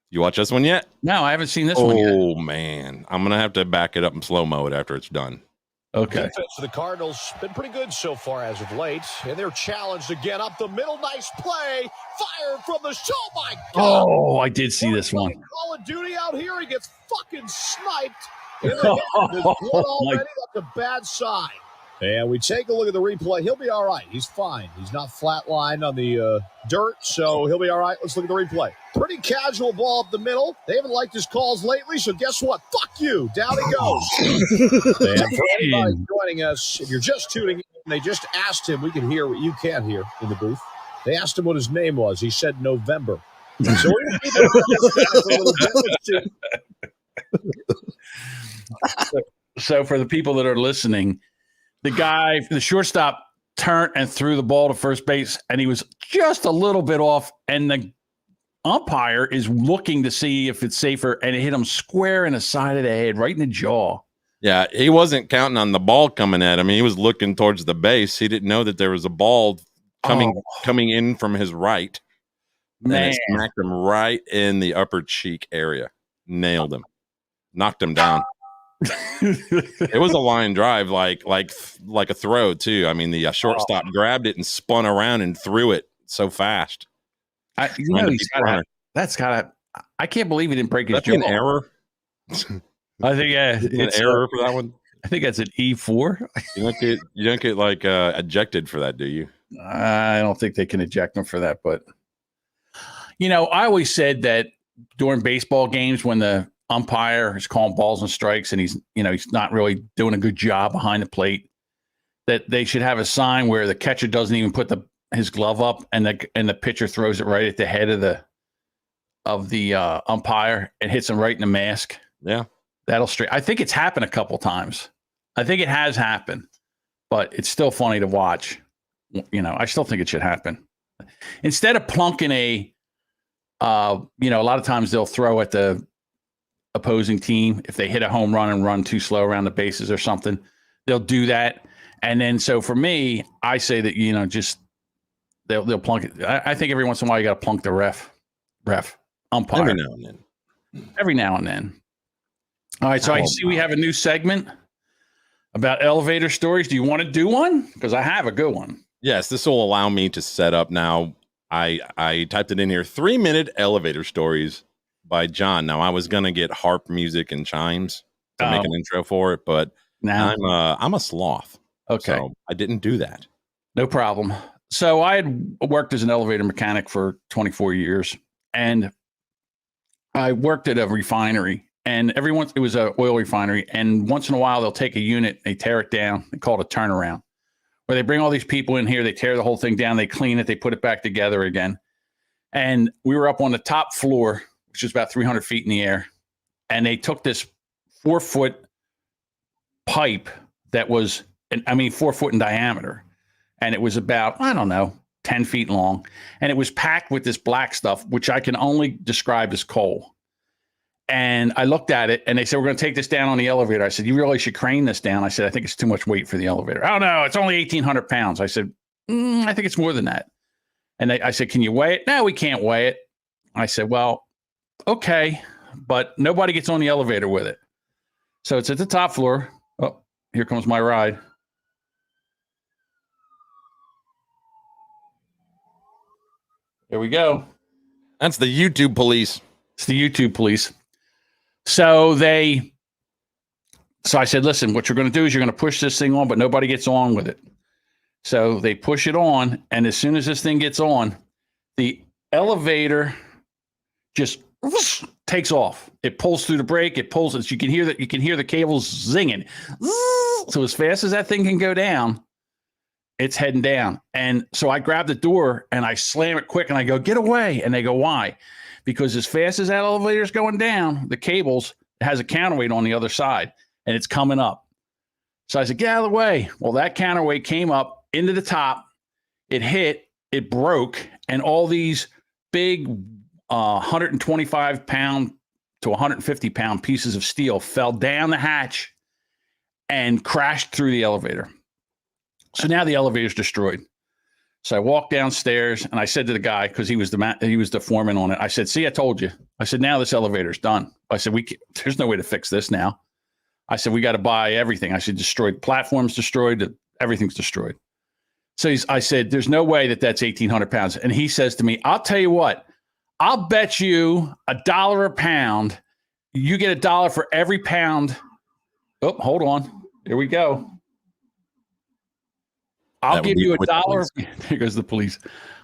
You watch this one yet? No, I haven't seen this one yet. Oh man. I'm gonna have to back it up in slow-mo it after it's done. Okay. Defense for the Cardinals been pretty good so far as of late, and they're challenged again up the middle. Nice play, fired from the show. My God! Oh, I did see this one. Call of Duty out here. He gets fucking sniped in the head. There's blood already. That's a bad sign. And we take a look at the replay. He'll be all right. He's fine. He's not flatlined on the dirt, so he'll be all right. Let's look at the replay. Pretty casual ball up the middle. They haven't liked his calls lately, so guess what? Fuck you. Down he goes. And for anybody joining us, if you're just tuning in, they just asked him. We can hear what you can't hear in the booth. They asked him what his name was. He said November. So we're keep it So for the people that are listening, the shortstop turned and threw the ball to first base, and he was just a little bit off, and the umpire is looking to see if it's safer, and it hit him square in the side of the head, right in the jaw. Yeah, he wasn't counting on the ball coming at him. He was looking towards the base. He didn't know that there was a ball coming in from his right. Man. And it smacked him right in the upper cheek area. Nailed him. Knocked him down. It was a line drive, like a throw too. I mean, the shortstop grabbed it and spun around and threw it so fast. I can't believe he didn't break his jaw. An error. I think it's an error for that one. I think that's an E4. You don't get like ejected for that, do you? I don't think they can eject him for that. But I always said that during baseball games when the umpire is calling balls and strikes and he's not really doing a good job behind the plate, that they should have a sign where the catcher doesn't even put his glove up and the pitcher throws it right at the head of the umpire and hits him right in the mask. Yeah. That'll straight. I think it's happened a couple times. I think it has happened, but it's still funny to watch. I still think it should happen. Instead of plunking a lot of times they'll throw at the opposing team. If they hit a home run and run too slow around the bases or something, they'll do that. And then, so for me, I say that, just they'll plunk it. I think every once in a while you got to plunk the ref umpire every now and then. All right. So I see we have a new segment about elevator stories. Do you want to do one? Because I have a good one. Yes, this will allow me to set up now. I typed it in here. 3-minute elevator stories by John. Now I was gonna get harp music and chimes to make an intro for it, but now I'm a sloth. Okay, so I didn't do that. No problem. So I had worked as an elevator mechanic for 24 years, and I worked at a refinery. And it was an oil refinery, and once in a while they'll take a unit, they tear it down, they call it a turnaround, where they bring all these people in here, they tear the whole thing down, they clean it, they put it back together again. And we were up on the top floor, which is about 300 feet in the air, and they took this 4-foot pipe that was, 4 foot in diameter, and it was about, 10 feet long, and it was packed with this black stuff, which I can only describe as coal. And I looked at it, and they said, we're going to take this down on the elevator. I said, you really should crane this down. I said, I think it's too much weight for the elevator. Oh, no, it's only 1,800 pounds. I said, I think it's more than that. And I said, can you weigh it? No, we can't weigh it. I said, well, okay, but nobody gets on the elevator with it. So it's at the top floor. Oh, here comes my ride. Here we go. That's the YouTube police. It's the YouTube police. So I said, listen, what you're going to do is you're going to push this thing on, but nobody gets on with it. So they push it on. And as soon as this thing gets on, the elevator just takes off. It pulls through the brake. It pulls it. You can hear the cables zinging. So as fast as that thing can go down, it's heading down. And so I grab the door and I slam it quick and I go, get away. And they go, why? Because as fast as that elevator is going down, the cables, it has a counterweight on the other side and it's coming up. So I said, get out of the way. Well, that counterweight came up into the top. It hit, it broke, and all these big 125 pound to 150 pound pieces of steel fell down the hatch and crashed through the elevator. So now the elevator's destroyed. So I walked downstairs and I said to the guy, because he was the foreman on it. I said, see, I told you. I said, now this elevator's done. I said, there's no way to fix this now. I said, we got to buy everything. I said, destroyed platforms, destroyed, everything's destroyed. So I said, there's no way that's 1,800 pounds. And he says to me, I'll tell you what, I'll bet you $1 a pound. You get $1 for every pound. Oh, hold on. Here we go. I'll give you $1. Here goes the police.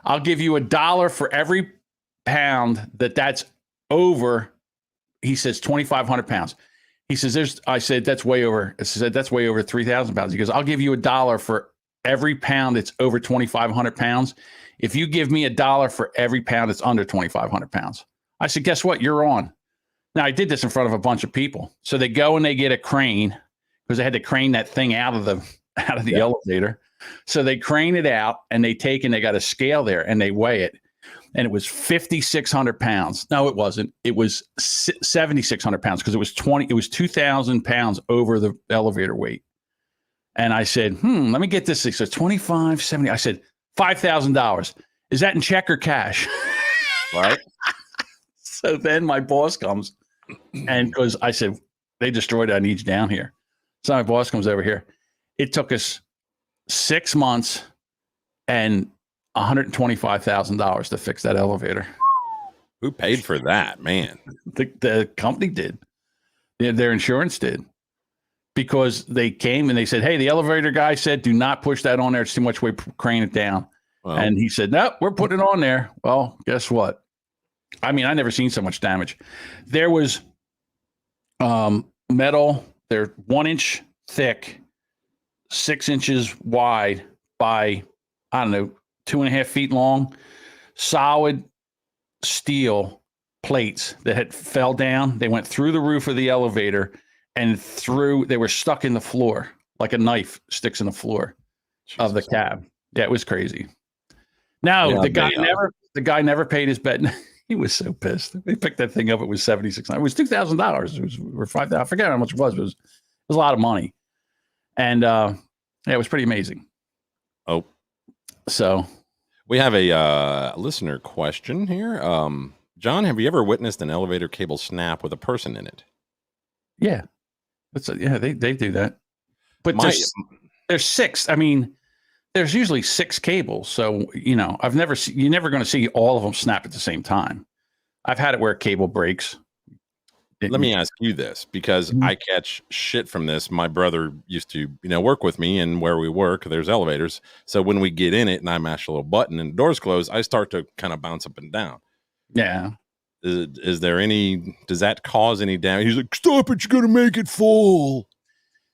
I'll give you $1 for every pound that's over. He says 2,500 pounds. He says, I said, that's way over. I said, that's way over 3,000 pounds. He goes, I'll give you $1 for every pound that's over 2,500 pounds. If you give me $1 for every pound that's under 2,500 pounds. I said, guess what? You're on. Now I did this in front of a bunch of people. So they go and they get a crane because they had to crane that thing out of the elevator. So they crane it out and they got a scale there and they weigh it. And it was 5,600 pounds. No, it wasn't. It was 7,600 pounds because it was 2,000 pounds over the elevator weight. And I said, let me get this. So 2,570. I said, $5,000. Is that in check or cash? Right. So then my boss comes and because I said, they destroyed it. I need you down here. So my boss comes over here. It took us 6 months and $125,000 to fix that elevator. Who paid for that, man? The company did. Their insurance did. Because they came and they said, hey, the elevator guy said, do not push that on there. It's too much weight. Crane it down. Well, and he said, nope, we're putting it on there. Well, guess what? I never seen so much damage. There was metal. They're 1 inch thick, 6 inches wide by, 2.5 feet long, solid steel plates that had fell down. They went through the roof of the elevator and they were stuck in the floor like a knife sticks in the floor of the cab. Yeah, it was crazy. No, the guy never paid his bet. He was so pissed. They picked that thing up. It was $7,600. It was $2,000. It was or $5,000. I forget how much it was. But it was a lot of money, and yeah, it was pretty amazing. Oh, so we have a listener question here. John, have you ever witnessed an elevator cable snap with a person in it? Yeah, they do that. But there's 6. I mean, there's usually 6 cables. So, you're never going to see all of them snap at the same time. I've had it where a cable breaks. Let me ask you this, because I catch shit from this. My brother used to, work with me, and where we work, there's elevators. So when we get in it and I mash a little button and the doors close, I start to kind of bounce up and down. Yeah. Does that cause any damage? He's like, stop it, you're going to make it fall.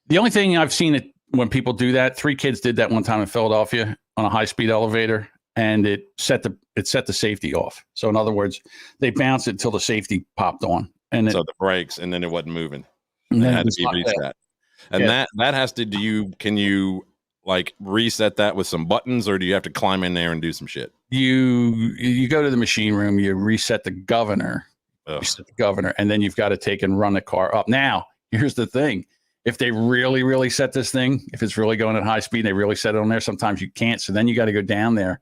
The only thing I've seen it when people do that, 3 kids did that one time in Philadelphia on a high-speed elevator, and it set the safety off. So in other words, they bounced it until the safety popped on. And so the brakes, and then it wasn't moving. And it then had to be reset. And that has to, can you like reset that with some buttons, or do you have to climb in there and do some shit? You go to the machine room, you reset the governor, and then you've got to take and run the car up. Now, here's the thing. If they really, really set this thing, if it's really going at high speed, they really set it on there, sometimes you can't. So then you got to go down there.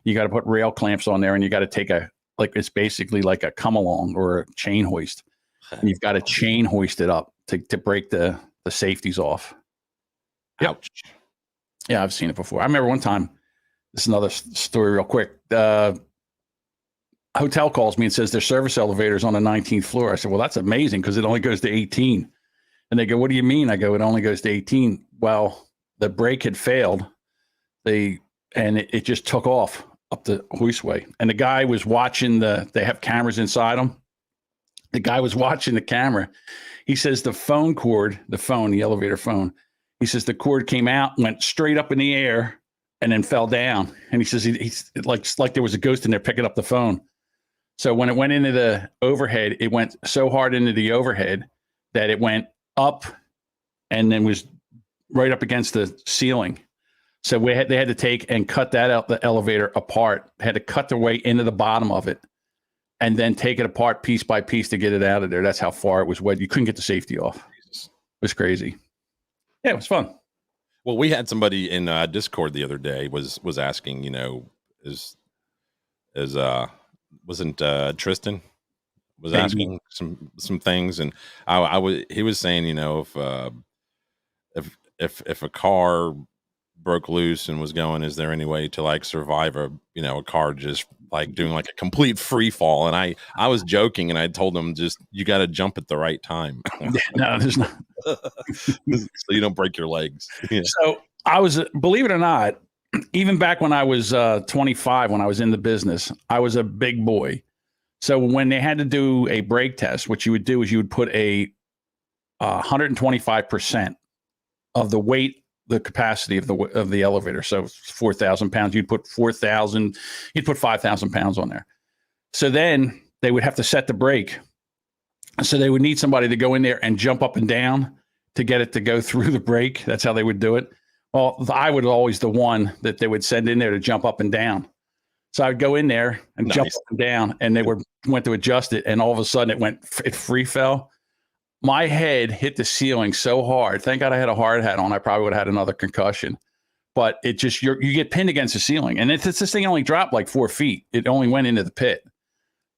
You got to put rail clamps on there, and you got to take it's basically like a come along or a chain hoist. And you've got to chain hoist it up to break the safeties off. Yep. Ouch. Yeah, I've seen it before. I remember one time, this is another story real quick. Hotel calls me and says their service elevator is on the 19th floor. I said, well, that's amazing because it only goes to 18. And they go, what do you mean? I go, it only goes to 18. Well, the brake had failed. It just took off up the hoistway. And the guy was watching they have cameras inside them. The guy was watching the camera. He says the elevator phone, he says the cord came out, went straight up in the air, and then fell down. And he says he's like there was a ghost in there picking up the phone. So when it went into the overhead, it went so hard into the overhead that it went up and then was right up against the ceiling. So they had to take and cut the elevator apart, had to cut their way into the bottom of it and then take it apart piece by piece to get it out of there. That's how far it was wet. You couldn't get the safety off. It was crazy. Yeah, it was fun. Well, we had somebody in Discord the other day was asking, wasn't Tristan was asking some things, and he was saying, if a car broke loose and was going, is there any way to like survive a car just like doing like a complete free fall? And I was joking, and I told him, just you got to jump at the right time. No, there's not. So you don't break your legs. Yeah. So I was, believe it or not, even back when I was 25, when I was in the business, I was a big boy. So when they had to do a brake test, what you would do is you would put 125% of the weight, the capacity of the elevator. So 4,000 pounds, you'd put 5,000 pounds on there. So then they would have to set the brake. So they would need somebody to go in there and jump up and down to get it to go through the brake. That's how they would do it. Well, I would always the one that they would send in there to jump up and down. So I would go in there and jump up and down, and they went to adjust it, and all of a sudden it free fell. My head hit the ceiling so hard. Thank God I had a hard hat on. I probably would have had another concussion. But it just you get pinned against the ceiling, and this thing only dropped like 4 feet. It only went into the pit.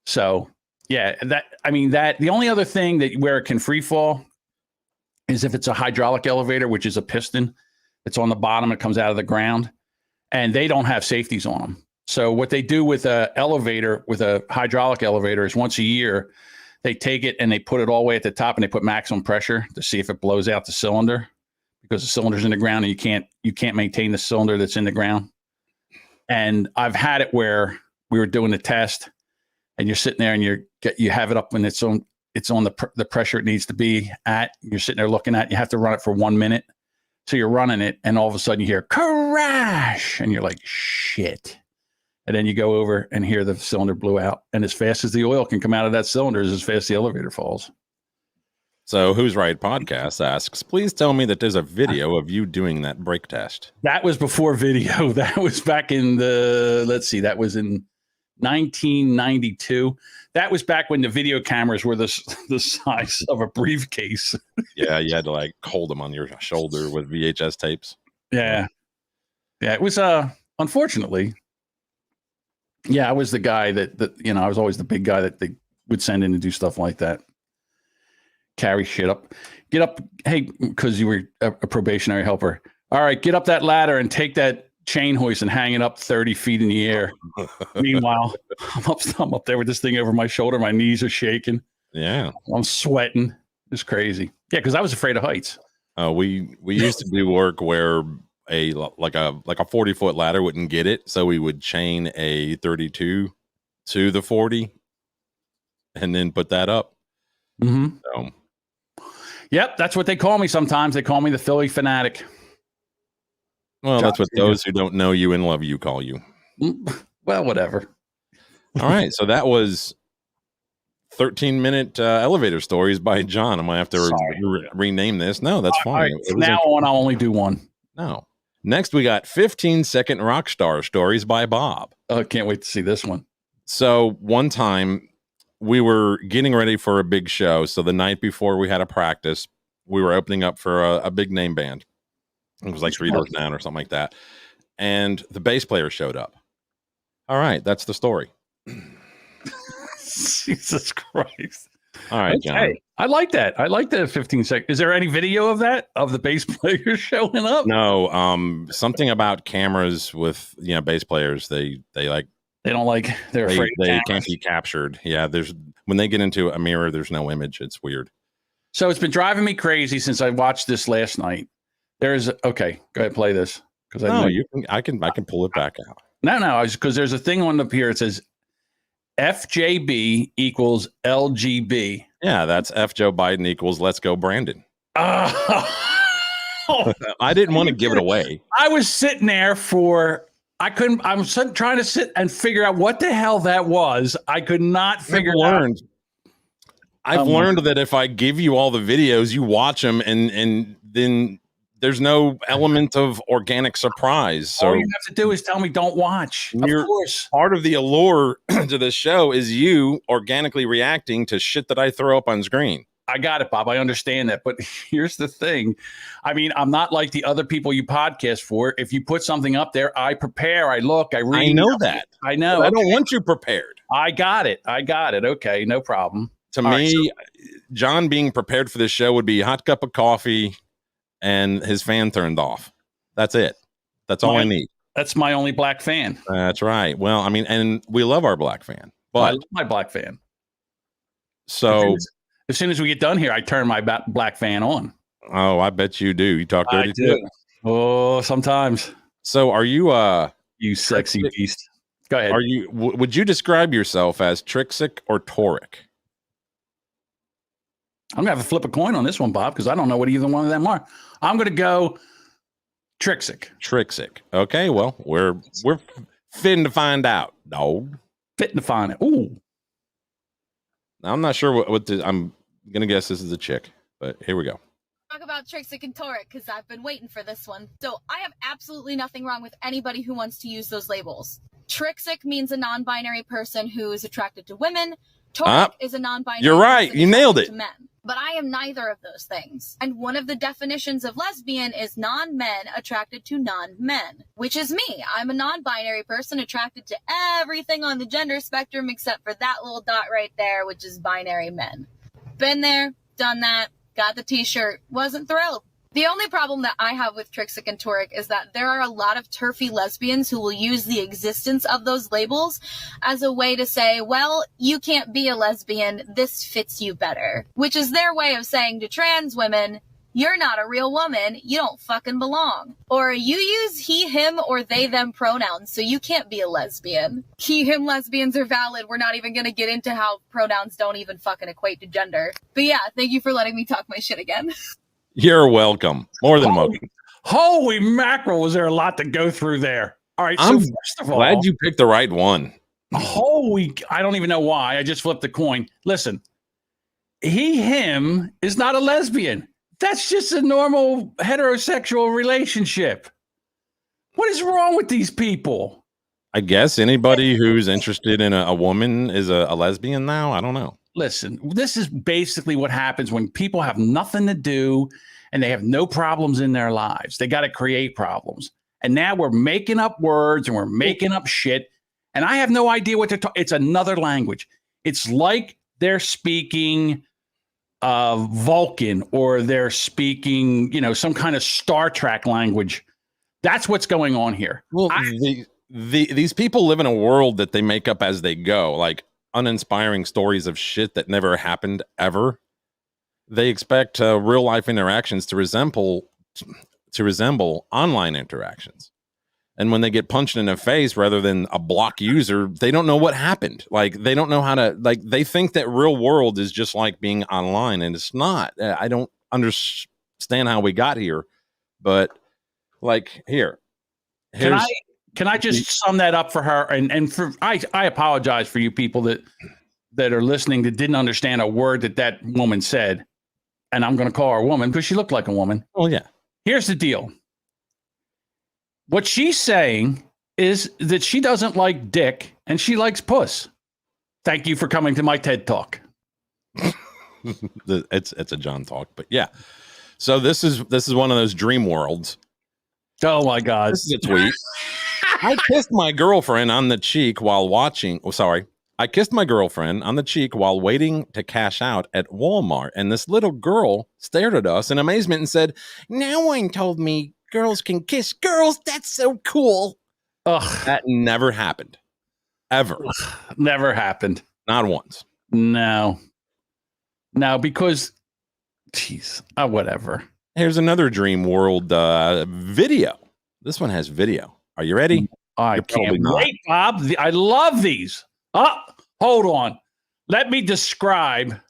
So yeah, the only other thing where it can free fall is if it's a hydraulic elevator, which is a piston. It's on the bottom. It comes out of the ground, and they don't have safeties on them. So what they do with a hydraulic elevator is once a year, they take it and they put it all the way at the top, and they put maximum pressure to see if it blows out the cylinder, because the cylinder's in the ground and you can't maintain the cylinder that's in the ground. And I've had it where we were doing the test, and you're sitting there and you have it up when it's on the pressure it needs to be at. You're sitting there looking at it. You have to run it for 1 minute. So you're running it, and all of a sudden you hear crash, and you're like, shit. And then you go over and hear the cylinder blew out. And as fast as the oil can come out of that cylinder is as fast as the elevator falls. So Who's Right Podcast asks, please tell me that there's a video of you doing that brake test. That was before video. That was back in that was in 1992. That was back when the video cameras were the size of a briefcase. Yeah, you had to like hold them on your shoulder with VHS tapes. Yeah. Yeah, it was unfortunately. Yeah, I was the guy that I was always the big guy that they would send in to do stuff like that. Carry shit up. Get up, hey, because you were a probationary helper. All right, get up that ladder and take that chain hoist and hang it up 30 feet in the air. Meanwhile, I'm up there with this thing over my shoulder. My knees are shaking. Yeah. I'm sweating. It's crazy. Yeah, because I was afraid of heights. We used to do work where a 40-foot ladder wouldn't get it, so we would chain a 32 to the 40 and then put that up. Mm-hmm. So. Yep, that's what they call me sometimes. They call me the Philly fanatic. Well, that's what those who don't know you and love you call you. Well, whatever. All right, so that was 13-minute elevator stories by John. I'm gonna have to rename this. No, that's fine. Right, from now on, I'll only do one. No. Next, we got 15-second rock star stories by Bob. I can't wait to see this one. So one time we were getting ready for a big show. So the night before we had a practice, we were opening up for a big name band. It was like Three Doors Down or something like that. And the bass player showed up. All right, that's the story. Jesus Christ. All right, John. Okay. I like that. I like the 15 seconds. Is there any video of that, of the bass player showing up? No, something about cameras with bass players. They're afraid they can't be captured. Yeah, when they get into a mirror, there's no image. It's weird. So it's been driving me crazy since I watched this last night. Okay, go ahead, play this because I can pull it back out. No, because there's a thing on up here. It says FJB equals LGB. Yeah, that's F Joe Biden equals Let's Go Brandon. I didn't want to give it away. I was sitting there I was trying to sit and figure out what the hell that was. I could not figure it out. I've learned that if I give you all the videos, you watch them and then there's no element of organic surprise. So all you have to do is tell me don't watch. Of course. Part of the allure to this show is you organically reacting to shit that I throw up on screen. I got it, Bob. I understand that. But here's the thing. I mean, I'm not like the other people you podcast for. If you put something up there, I prepare, I look, I read. I know that. I know. I don't want you prepared. I got it. Okay, no problem. To me, John being prepared for this show would be a hot cup of coffee and his fan turned off. That's it. That's all I need. That's my only black fan. That's right. Well, I mean, and we love our black fan. But I love my black fan. So as soon as we get done here, I turn my black fan on. Oh, I bet you do. You talk dirty too. Oh, sometimes. So are you you sexy beast? Go ahead. Are you would you describe yourself as Trixic or Toric? I'm gonna have to flip a coin on this one, Bob, because I don't know what either one of them are. I'm gonna go Trixic. Trixic. Okay, well, we're fitting to find out, dog. Fitting to find it. Ooh. I'm not sure what I'm gonna guess this is a chick, but here we go. Talk about Trixic and Toric because I've been waiting for this one. So I have absolutely nothing wrong with anybody who wants to use those labels. Trixic means a non-binary person who is attracted to women. Toric is a non-binary. You're right. You nailed it. To men. But I am neither of those things. And one of the definitions of lesbian is non-men attracted to non-men, which is me. I'm a non-binary person attracted to everything on the gender spectrum except for that little dot right there, which is binary men. Been there, done that, got the t-shirt, wasn't thrilled. The only problem that I have with Trixic and Toric is that there are a lot of turfy lesbians who will use the existence of those labels as a way to say, well, you can't be a lesbian, this fits you better. Which is their way of saying to trans women, you're not a real woman, you don't fucking belong. Or you use he, him, or they, them pronouns, so you can't be a lesbian. He, him lesbians are valid, we're not even gonna get into how pronouns don't even fucking equate to gender. But yeah, thank you for letting me talk my shit again. You're welcome. More than welcome. Holy mackerel, was there a lot to go through there? All right, I'm so first of all, glad you picked the right one. I don't even know why. I just flipped the coin. Listen, he, him is not a lesbian. That's just a normal heterosexual relationship. What is wrong with these people? I guess anybody who's interested in a woman is a lesbian now. I don't know. Listen, this is basically what happens when people have nothing to do and they have no problems in their lives. They got to create problems. And now we're making up words and we're making up shit. And I have no idea what they're talking. It's another language. It's like they're speaking Vulcan, or they're speaking, some kind of Star Trek language. That's what's going on here. Well, these people live in a world that they make up as they go, like uninspiring stories of shit that never happened ever. They expect real life interactions to resemble online interactions. And when they get punched in the face rather than a block user, they don't know what happened. Like, they don't know how to, like, they think that real world is just like being online, and it's not. I don't understand how we got here, but like Can I just sum that up for her? And for I apologize for you people that are listening that didn't understand a word that woman said. And I'm going to call her a woman because she looked like a woman. Oh, yeah. Here's the deal. What she's saying is that she doesn't like dick and she likes puss. Thank you for coming to my TED Talk. It's a John talk, but yeah. So this is one of those dream worlds. Oh my God. This is a tweet. I kissed my girlfriend on the cheek while watching. Oh, sorry. I kissed my girlfriend on the cheek while waiting to cash out at Walmart. And this little girl stared at us in amazement and said, "No one told me girls can kiss girls. That's so cool." Ugh. That never happened. Ever. Never happened. Not once. No, because, geez, whatever. Here's another dream world video. This one has video. Are you ready? I can't wait, Bob. I love these. Hold on. Let me describe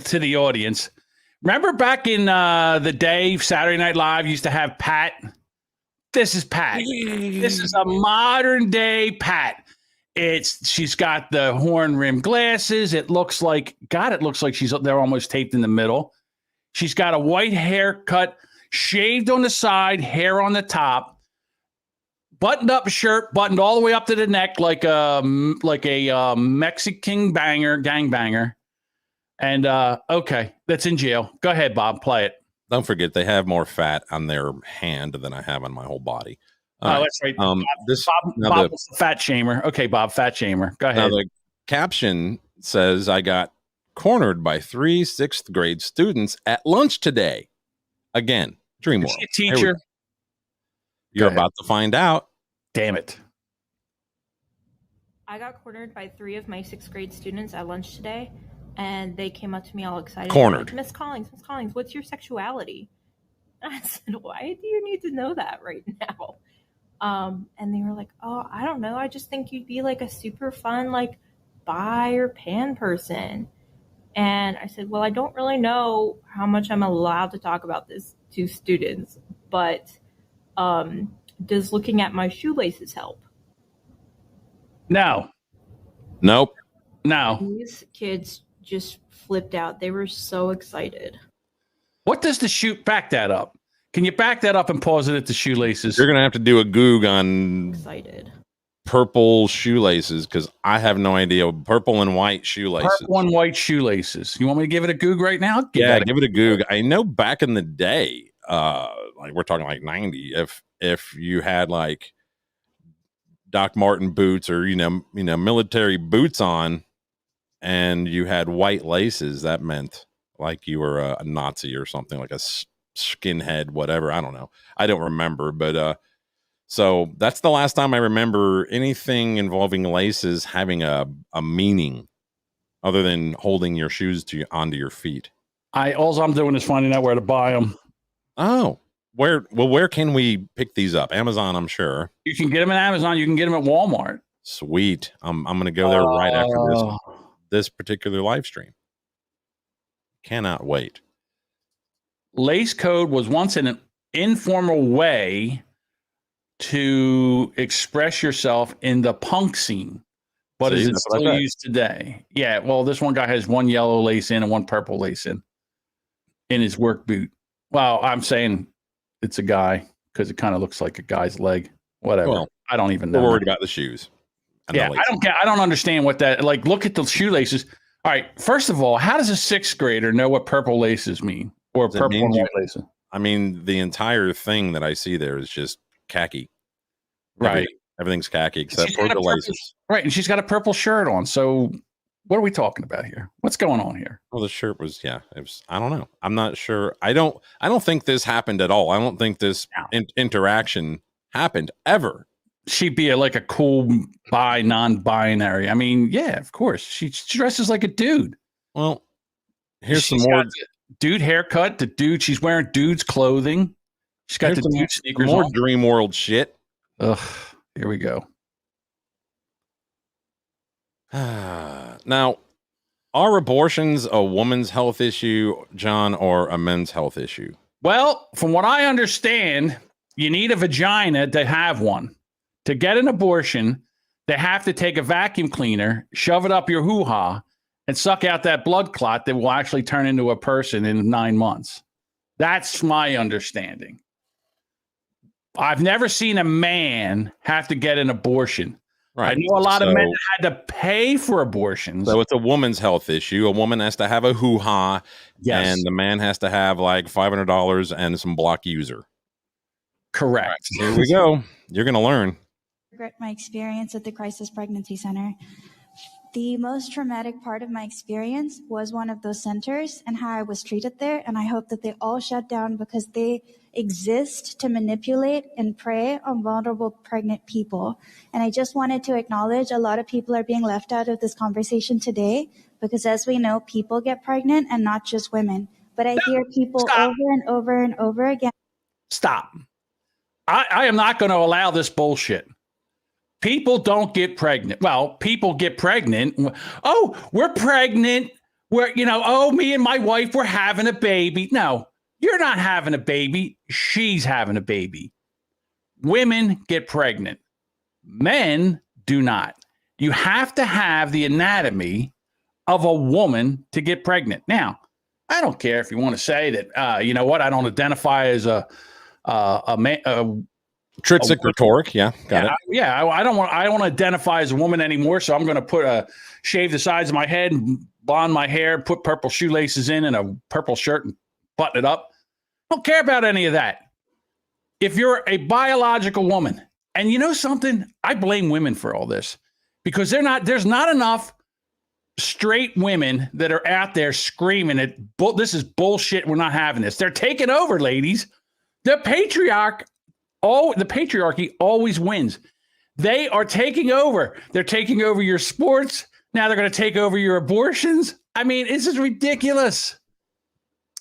to the audience. Remember back in the day, Saturday Night Live used to have Pat? This is Pat. This is a modern day Pat. She's got the horn rimmed glasses. It looks like they're almost taped in the middle. She's got a white haircut, shaved on the side, hair on the top. Buttoned up shirt, buttoned all the way up to the neck like a Mexican gangbanger. And okay, that's in jail. Go ahead, Bob, play it. Don't forget, they have more fat on their hand than I have on my whole body. That's right. Bob was the fat shamer. Okay, Bob, fat shamer. Go ahead. Now the caption says, "I got cornered by 3 6th grade students at lunch today." Again, dream world. Teacher. You're about to find out. Damn it. I got cornered by 3 of my 6th grade students at lunch today, and they came up to me all excited. Cornered. Like, Miss Collins, what's your sexuality? And I said, why do you need to know that right now? And they were like, oh, I don't know. I just think you'd be like a super fun, like, bi or pan person. And I said, well, I don't really know how much I'm allowed to talk about this to students, but does looking at my shoelaces help? No. Nope. No. These kids just flipped out. They were so excited. What does the shoot? Back that up. Can you back that up and pause it at the shoelaces? You're going to have to do a Goog on Excited. Purple shoelaces, because I have no idea. Purple and white shoelaces. Purple and white shoelaces. You want me to give it a Goog right now? Give it a Goog. I know back in the day, like we're talking like 90, if you had like Doc Marten boots or military boots on and you had white laces, that meant like you were a Nazi or something, like a skinhead, whatever. I don't know. I don't remember, but so that's the last time I remember anything involving laces having a meaning other than holding your shoes onto your feet. All I'm doing is finding out where to buy them. Oh, where can we pick these up? Amazon, I'm sure. You can get them at Amazon. You can get them at Walmart. Sweet. I'm going to go there right after this particular live stream. Cannot wait. Lace code was once an informal way to express yourself in the punk scene, but is it still used today? Yeah. Well, this one guy has one yellow lace in and one purple lace in his work boot. Well, I'm saying it's a guy because it kind of looks like a guy's leg. Whatever. Well, I don't even We're know. worried about the shoes. and the Yeah, laces. I don't understand what that, like, look at the shoelaces. All right, first of all, how does a 6th grader know what purple laces mean or Does it purple mean and you- white laces? I mean, the entire thing that I see there is just khaki. Right. Everything's khaki except She's for got a the purple- laces. Right, and she's got a purple shirt on. So what are we talking about here? What's going on here? Well, the shirt was, it was, I don't know. I'm not sure. I don't think this happened at all. I don't think this interaction happened ever. She'd be like a cool non-binary. I mean, yeah, of course. She dresses like a dude. Well, here's She's some more got the dude haircut. The dude, she's wearing dude's clothing. She's got here's the some dude sneakers more on. Dream World shit. Ugh, here we go. Now, are abortions a woman's health issue, John, or a men's health issue? Well, from what I understand, you need a vagina to have one. To get an abortion, they have to take a vacuum cleaner, shove it up your hoo-ha, and suck out that blood clot that will actually turn into a person in 9 months. That's my understanding. I've never seen a man have to get an abortion. Right. I know a lot of men So- that had to pay for abortions. So it's a woman's health issue. A woman has to have a hoo-ha, Yes. and the man has to have like $500 and some block user. Correct. Here we go. You're going to learn. Regret my experience at the Crisis Pregnancy Center. The most traumatic part of my experience was one of those centers and how I was treated there. And I hope that they all shut down because they exist to manipulate and prey on vulnerable pregnant people. And I just wanted to acknowledge a lot of people are being left out of this conversation today because, as we know, people get pregnant and not just women. But I hear people over and over and over again. Stop. I am not going to allow this bullshit. People don't get pregnant. Well, people get pregnant. Oh, we're pregnant. Me and my wife, we're having a baby. No, you're not having a baby. She's having a baby. Women get pregnant. Men do not. You have to have the anatomy of a woman to get pregnant. Now, I don't care if you want to say that, I don't identify as a man. Tritsic rhetoric. Yeah. Got it. I don't want to identify as a woman anymore. So I'm going to shave the sides of my head, blonde my hair, put purple shoelaces in and a purple shirt and button it up. I don't care about any of that. If you're a biological woman, and you know something, I blame women for all this because there's not enough straight women that are out there screaming at this is bullshit. We're not having this. They're taking over, ladies. The patriarchy always wins. They are taking over. They're taking over your sports. Now they're going to take over your abortions. I mean, this is ridiculous.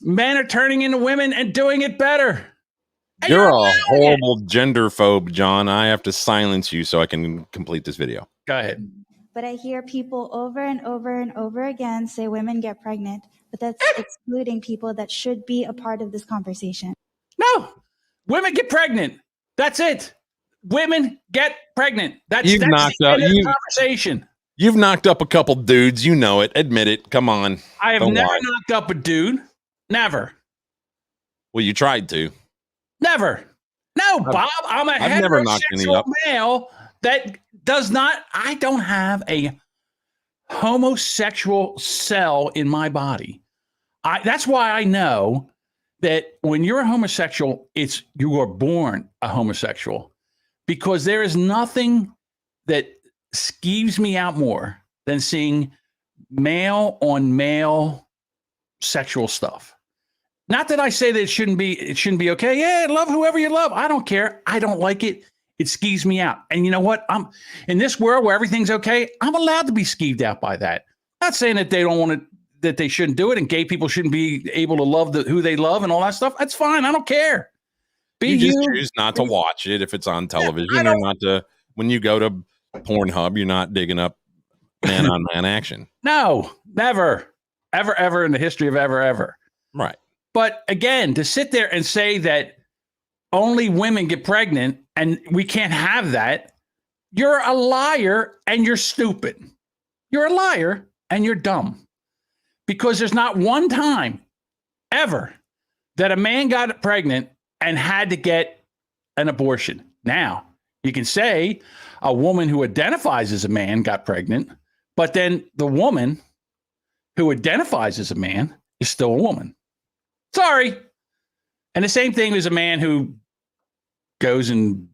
Men are turning into women and doing it better. And You're a horrible gender phobe, John. I have to silence you so I can complete this video. Go ahead. But I hear people over and over and over again say women get pregnant, but that's excluding people that should be a part of this conversation. No, women get pregnant. That's it. Women get pregnant. That's the end of the conversation. You've knocked up a couple dudes. You know it. Admit it. Come on. I have Don't never lie. knocked up a dude. Never. Well, you tried to. Never. No, Bob. I'm a I've never knocked any heterosexual up. male that does not. I don't have a homosexual cell in my body. That's why I know that when you're a homosexual, you are born a homosexual, because there is nothing that skeeves me out more than seeing male on male sexual stuff. Not that I say that it shouldn't be okay. Yeah, love whoever you love. I don't care. I don't like it. It skeeves me out. And you know what? I'm in this world where everything's okay. I'm allowed to be skeeved out by that. Not saying that they don't want to, that they shouldn't do it, and gay people shouldn't be able to love who they love and all that stuff. That's fine. I don't care. You just choose not to watch it if it's on television, or not to. When you go to Pornhub, you're not digging up man-on-man action. No, never, ever in the history of ever. Right. But again, to sit there and say that only women get pregnant and we can't have that, you're a liar and you're stupid. You're a liar and you're dumb. Because there's not one time ever that a man got pregnant and had to get an abortion. Now, You can say a woman who identifies as a man got pregnant, but then the woman who identifies as a man is still a woman. Sorry. And the same thing as a man who goes and,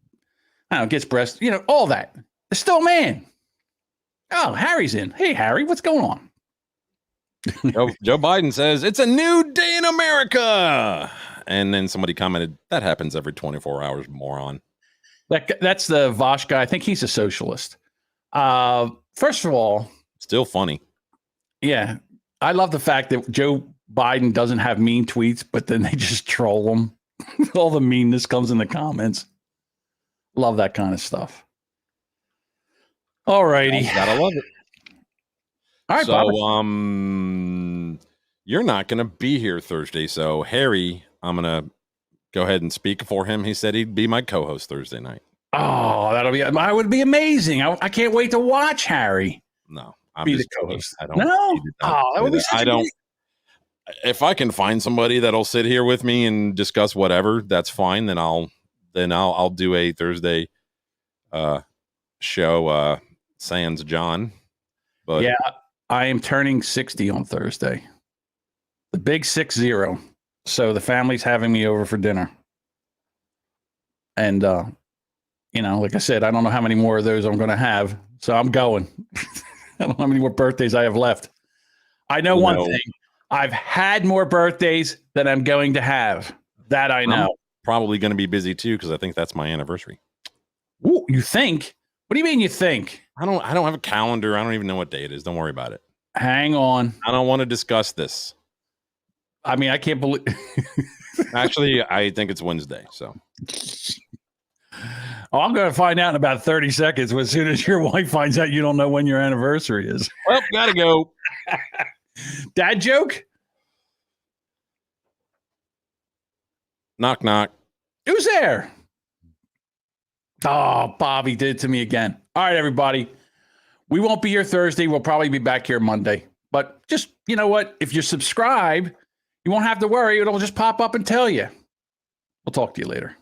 I don't know, gets breast, all that. It's still a man. Oh, Harry's in. Hey, Harry, what's going on? Joe Biden says, it's a new day in America. And then somebody commented, that happens every 24 hours, moron. That's the Vosh guy. I think he's a socialist. First of all, still funny. Yeah. I love the fact that Joe Biden doesn't have mean tweets, but then they just troll him. All the meanness comes in the comments. Love that kind of stuff. All righty. Gotta love it. All right, so, Bobby. You're not going to be here Thursday. So, Harry, I'm going to go ahead and speak for him. He said he'd be my co-host Thursday night. Oh, I would be amazing. I can't wait to watch Harry. No, I'm be just the co-host. I don't. No, that would be such I don't. If I can find somebody that'll sit here with me and discuss whatever, that's fine. Then I'll do a Thursday show. Sans John. But yeah, I am turning 60 on Thursday. The big 60. So the family's having me over for dinner. And like I said, I don't know how many more of those I'm going to have. So I'm going. I don't know how many more birthdays I have left. I know one thing. I've had more birthdays than I'm going to have. That I know. I'm probably going to be busy too, because I think that's my anniversary. Ooh, you think? What do you mean you think? I don't have a calendar. I don't even know what day it is. Don't worry about it. Hang on. I don't want to discuss this. I mean, I can't believe. Actually, I think it's Wednesday. So. Oh, I'm going to find out in about 30 seconds. As soon as your wife finds out you don't know when your anniversary is. Well, gotta go. Dad joke? Knock, knock. Who's there? Oh, Bobby did it to me again. All right, everybody. We won't be here Thursday. We'll probably be back here Monday. But just, you know what? If you subscribe, you won't have to worry. It'll just pop up and tell you. We'll talk to you later.